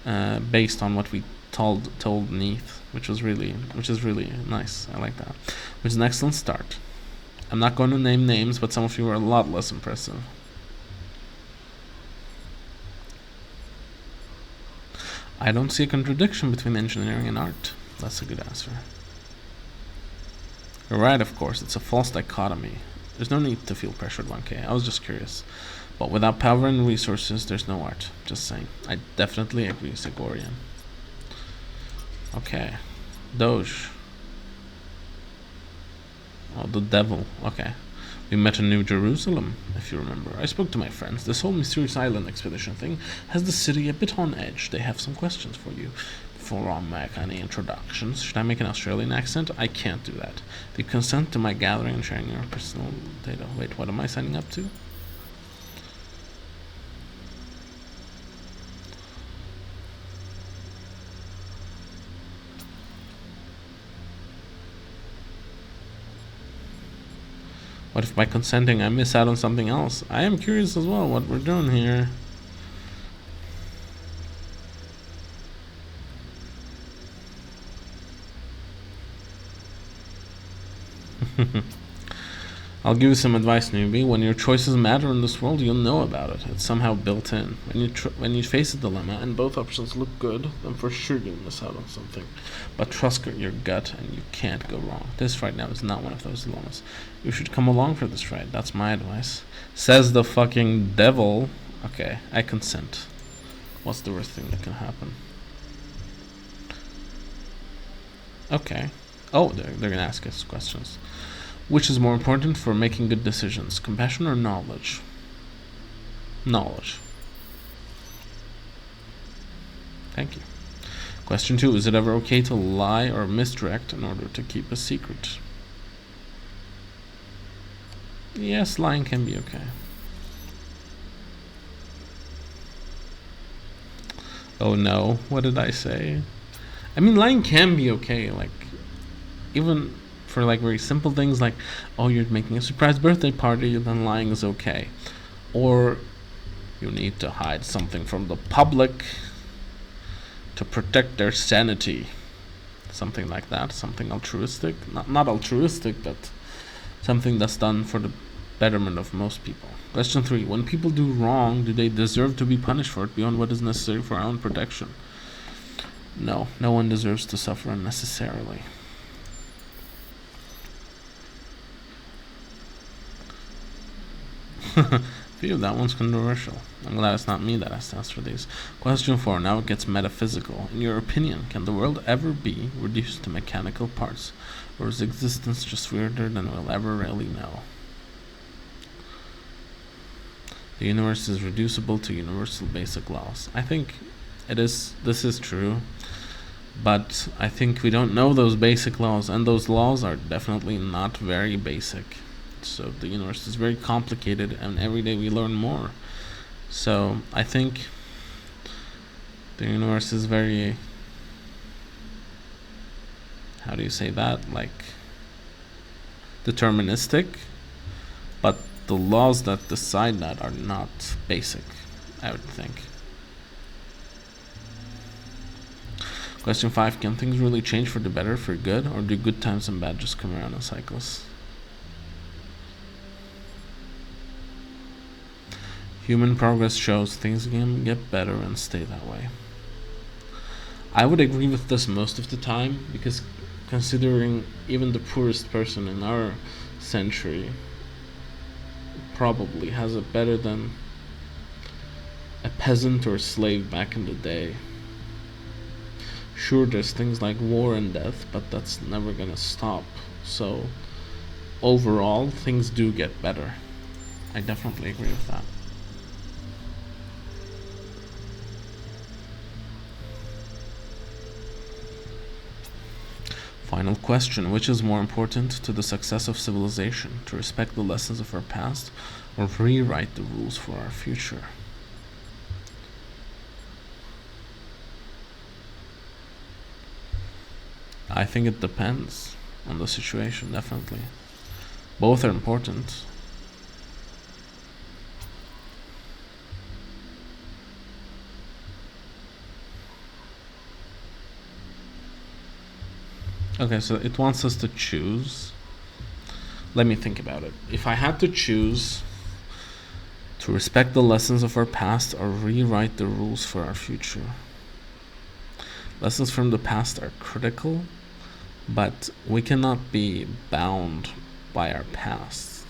A: based on what we told Neath, which is really nice. I like that. Which is an excellent start. I'm not going to name names, but some of you are a lot less impressive. I don't see a contradiction between engineering and art. That's a good answer. You're right, of course. It's a false dichotomy. There's no need to feel pressured, 1K. I was just curious. But without power and resources, there's no art. Just saying. I definitely agree, Sigorian. Okay. Doge. Oh, the devil. Okay. We met in New Jerusalem, if you remember. I spoke to my friends. This whole mysterious island expedition thing has the city a bit on edge. They have some questions for you. Before I make any introductions, should I make an Australian accent? I can't do that. Do you consent to my gathering and sharing your personal data? Wait, what am I signing up to? What if by consenting I miss out on something else? I am curious as well what we're doing here. I'll give you some advice, newbie. When your choices matter in this world, you'll know about it. It's somehow built in. When you face a dilemma and both options look good, then for sure you'll miss out on something. But trust your gut and you can't go wrong. This right now is not one of those dilemmas. You should come along for this ride. That's my advice. Says the fucking devil. Okay, I consent. What's the worst thing that can happen? Okay. Oh, they're gonna ask us questions. Which is more important for making good decisions, compassion or knowledge? Knowledge. Thank you. Question 2. Is it ever okay to lie or misdirect in order to keep a secret? Yes, lying can be okay. Oh no, what did I say? I mean, lying can be okay, like, even for like very simple things like, oh, you're making a surprise birthday party, then lying is okay. Or you need to hide something from the public to protect their sanity. Something like that, something altruistic. Not altruistic, but something that's done for the betterment of most people. Question 3. When people do wrong, do they deserve to be punished for it beyond what is necessary for our own protection? No, no one deserves to suffer unnecessarily. Phew, that one's controversial. I'm glad it's not me that has to answer these. Question 4. Now it gets metaphysical. In your opinion, can the world ever be reduced to mechanical parts? Or is existence just weirder than we'll ever really know? The universe is reducible to universal basic laws. I think this is true. But I think we don't know those basic laws, and those laws are definitely not very basic. So the universe is very complicated, and every day we learn more. So I think the universe is very, how do you say that, like deterministic, but the laws that decide that are not basic, I would think. Question 5. Can things really change for the better, for good, or do good times and bad just come around in cycles? Human progress shows things can get better and stay that way. I would agree with this most of the time, because considering even the poorest person in our century probably has it better than a peasant or a slave back in the day. Sure, there's things like war and death, but that's never gonna stop. So overall, things do get better. I definitely agree with that. Final question. Which is more important to the success of civilization? To respect the lessons of our past or rewrite the rules for our future? I think it depends on the situation, definitely. Both are important. Okay, so it wants us to choose. Let me think about it. If I had to choose to respect the lessons of our past or rewrite the rules for our future, lessons from the past are critical, but we cannot be bound by our past.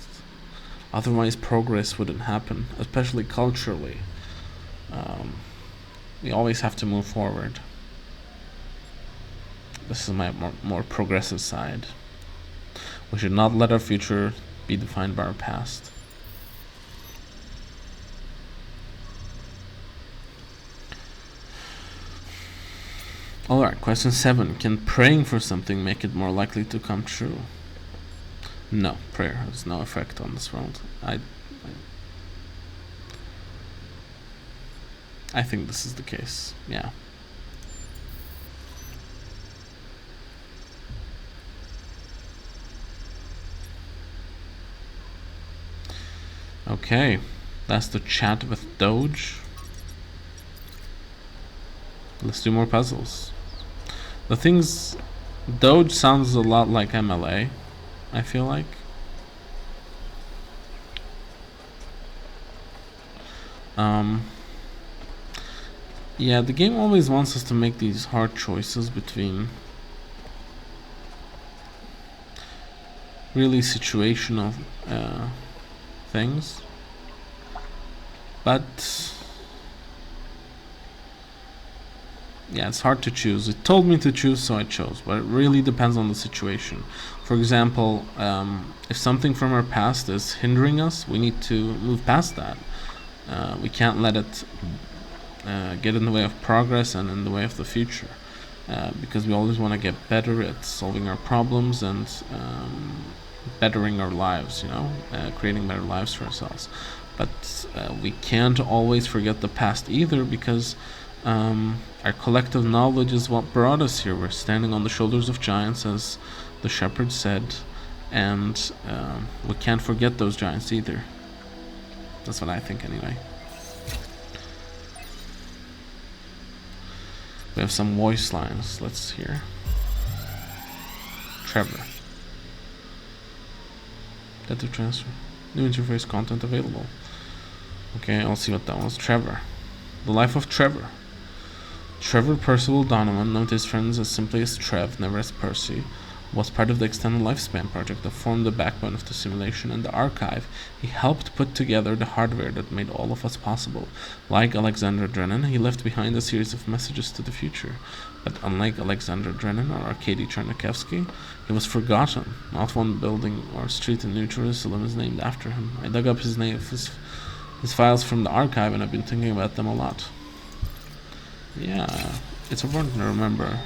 A: Otherwise, progress wouldn't happen, especially culturally. We always have to move forward. This is my more progressive side. We should not let our future be defined by our past. Alright, question 7. Can praying for something make it more likely to come true? No, prayer has no effect on this world. I think this is the case, yeah. Okay, that's the chat with Doge. Let's do more puzzles. The things, Doge sounds a lot like MLA, I feel like. Yeah, the game always wants us to make these hard choices between really situational things, but yeah, it's hard to choose. It told me to choose, so I chose, but it really depends on the situation. For example, if something from our past is hindering us, we need to move past that. We can't let it get in the way of progress and in the way of the future, because we always want to get better at solving our problems and bettering our lives, creating better lives for ourselves. But we can't always forget the past either, because our collective knowledge is what brought us here. We're standing on the shoulders of giants, as the shepherd said, and we can't forget those giants either. That's what I think anyway. We have some voice lines. Let's hear. Trevor. Data transfer. New interface content available. Okay, I'll see what that was. Trevor. The life of Trevor. Trevor Percival Donovan, known to his friends as simply as Trev, never as Percy, was part of the Extended Lifespan project that formed the backbone of the simulation and the archive. He helped put together the hardware that made all of us possible. Like Alexander Drennan, he left behind a series of messages to the future. But unlike Alexander Drennan or Arkady Chernyshevsky, he was forgotten. Not one building or street in New Jerusalem is named after him. I dug up his files from the archive, and I've been thinking about them a lot. Yeah, it's important to remember.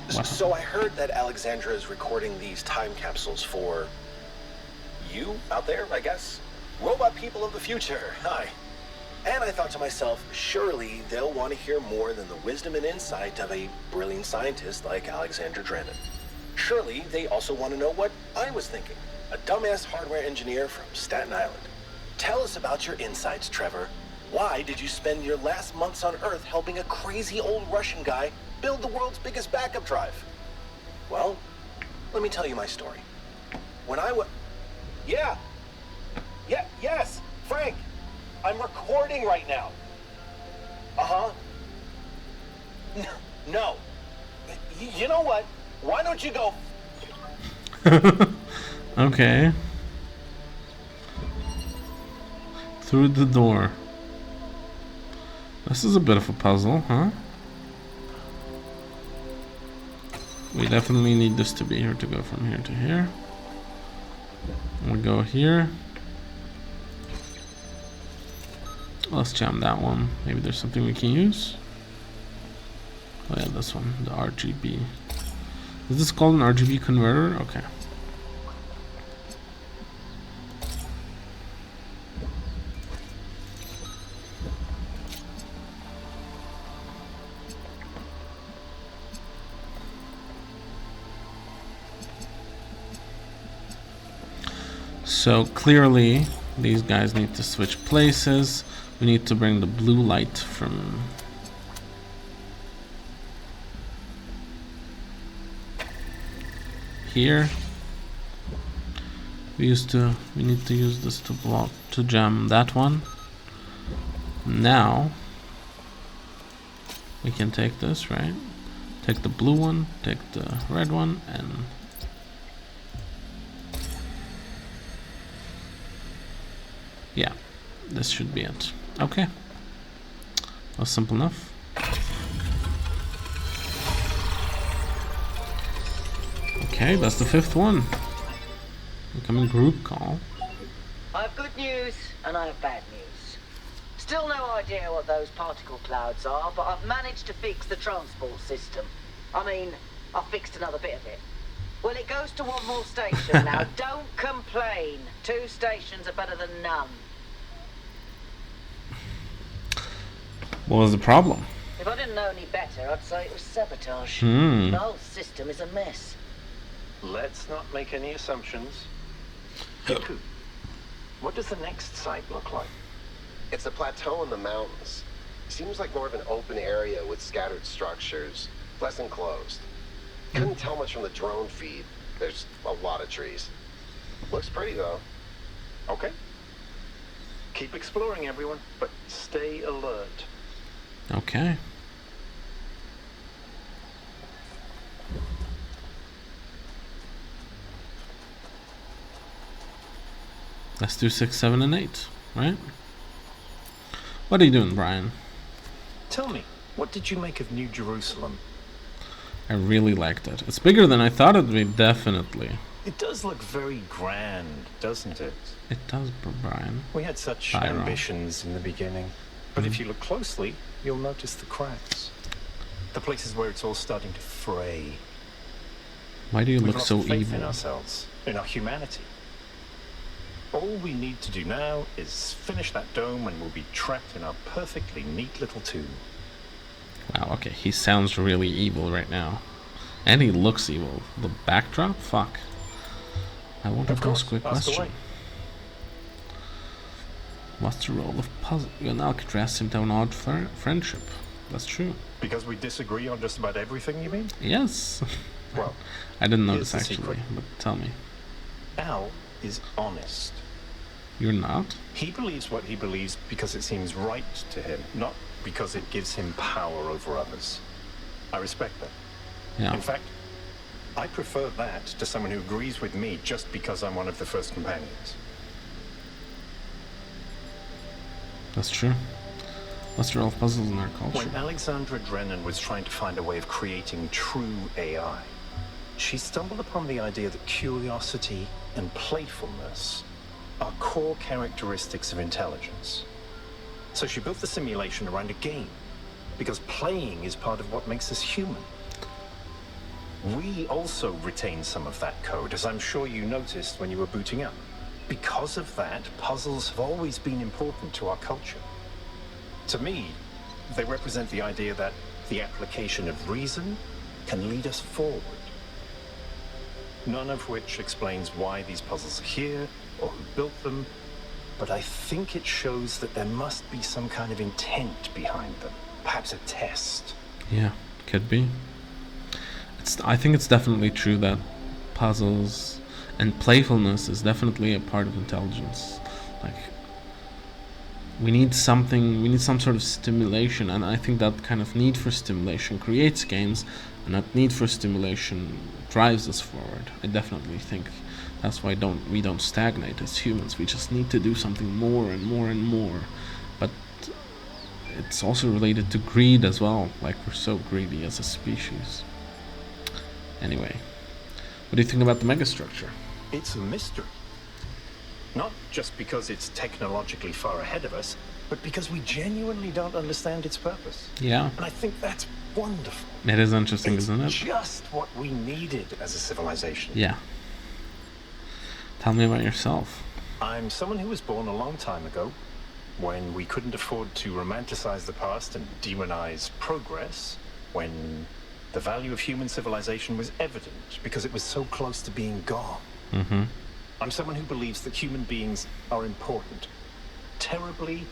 C: So I heard that Alexandra is recording these time capsules for you out there, I guess? Robot people of the future, hi. And I thought to myself, surely they'll want to hear more than the wisdom and insight of a brilliant scientist like Alexander Drennan. Surely they also want to know what I was thinking, a dumbass hardware engineer from Staten Island. Tell us about your insights, Trevor. Why did you spend your last months on Earth helping a crazy old Russian guy build the world's biggest backup drive? Well, let me tell you my story. When I was... Yes, Frank. I'm recording right now. Uh-huh. No.
H: You know what? Why don't you go?
A: Okay. Through the door. This is a bit of a puzzle, huh? We definitely need this to be here to go from here to here. We'll go here. Let's jam that one. Maybe there's something we can use. Oh yeah, this one, the RGB. Is this called an RGB converter? Okay. So clearly these guys need to switch places. We need to bring the blue light from here. We need to use this to block, to jam that one. Now we can take this, right? Take the blue one, take the red one, and yeah, this should be it. Okay, that's simple enough. Okay, that's the 5th one. Incoming group call.
F: I have good news and I have bad news. Still no idea what those particle clouds are, but I've managed to fix the transport system. I mean, I've fixed another bit of it. Well, it goes to one more station now. Don't complain. 2 stations are better than none.
A: What was the problem?
F: If I didn't know any better, I'd say it was sabotage.
A: Hmm.
F: The whole system is a mess.
H: Let's not make any assumptions. Hiku, what does the next site look like?
G: It's a plateau in the mountains. Seems like more of an open area with scattered structures, less enclosed. Couldn't tell much from the drone feed. There's a lot of trees. Looks pretty though.
H: Okay. Keep exploring, everyone, but stay alert.
A: Okay. Let's do 6, 7, and 8, right? What are you doing, Brian?
H: Tell me, what did you make of New Jerusalem?
A: I really liked it. It's bigger than I thought it would be, definitely.
H: It does look very grand, doesn't it?
A: It does, Brian.
H: We had such
A: Byron.
H: ambitions in the beginning. But if you look closely, you'll notice the cracks. The places where it's all starting to fray.
A: Why do you
H: We've
A: look
H: lost
A: so
H: faith
A: evil?
H: in ourselves, in our humanity. All we need to do now is finish that dome and we'll be trapped in our perfectly neat little tube.
A: Wow, okay, he sounds really evil right now. And he looks evil. The backdrop? Fuck. I want to ask a quick question. What's the role of puzzle? You and Alcatraz seem to have an odd friendship. That's true.
H: Because we disagree on just about everything, you mean?
A: Yes.
H: Well,
A: I didn't
H: here's
A: notice
H: the
A: actually,
H: secret.
A: but tell me.
H: Al is honest.
A: You're not?
H: He believes what he believes because it seems right to him, not because it gives him power over others. I respect that.
A: Yeah.
H: In fact, I prefer that to someone who agrees with me just because I'm one of the first companions.
A: That's true. What's the role of puzzles in our culture?
H: When Alexandra Drennan was trying to find a way of creating true AI, she stumbled upon the idea that curiosity and playfulness are core characteristics of intelligence. So she built the simulation around a game, because playing is part of what makes us human. We also retain some of that code, as I'm sure you noticed when you were booting up. Because of that, puzzles have always been important to our culture. To me, they represent the idea that the application of reason can lead us forward. None of which explains why these puzzles are here, or who built them, but I think it shows that there must be some kind of intent behind them. Perhaps a test.
A: Yeah, could be. I think it's definitely true that puzzles and playfulness is definitely a part of intelligence. Like, we need something, we need some sort of stimulation, and I think that kind of need for stimulation creates games, and that need for stimulation drives us forward. I definitely think that's why we don't stagnate as humans. We just need to do something more and more and more. But it's also related to greed as well, like we're so greedy as a species. Anyway, what do you think about the megastructure?
H: It's a mystery. Not just because it's technologically far ahead of us, but because we genuinely don't understand its purpose.
A: Yeah.
H: And I think that's wonderful.
A: It is interesting, isn't it?
H: It's just what we needed as a civilization.
A: Yeah. Tell me about yourself.
H: I'm someone who was born a long time ago, when we couldn't afford to romanticize the past and demonize progress, when the value of human civilization was evident because it was so close to being gone.
A: Mm-hmm.
H: I'm someone who believes that human beings are important. Terribly,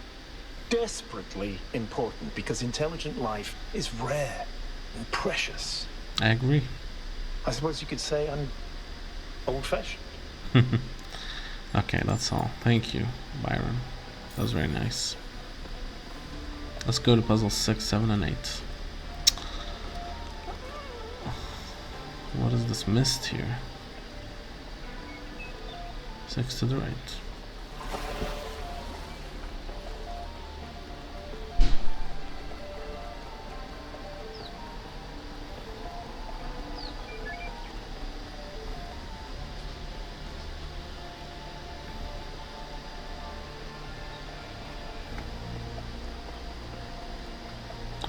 H: desperately important, because intelligent life is rare and precious.
A: I agree.
H: I suppose you could say I'm old-fashioned.
A: Okay, that's all. Thank you, Byron. That was very nice. Let's go to puzzle 6, 7, and 8. What is this mist here? 6 to the right.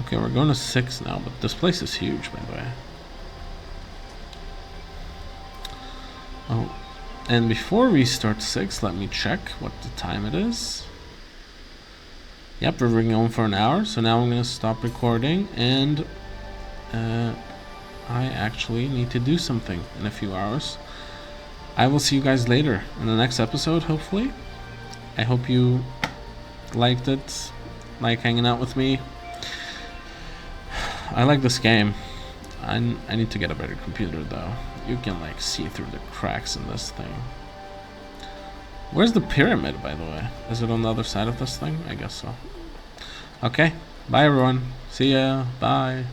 A: Okay, we're going to 6 now, but this place is huge, by the way. Oh, and before we start 6, let me check what the time it is. Yep, we're going for an hour, so now I'm going to stop recording, and I actually need to do something in a few hours. I will see you guys later in the next episode, hopefully. I hope you liked it, like hanging out with me. I like this game. I need to get a better computer though. You can like see through the cracks in this thing. Where's the pyramid, by the way? Is it on the other side of this thing? I guess so. Okay, bye everyone. See ya. Bye.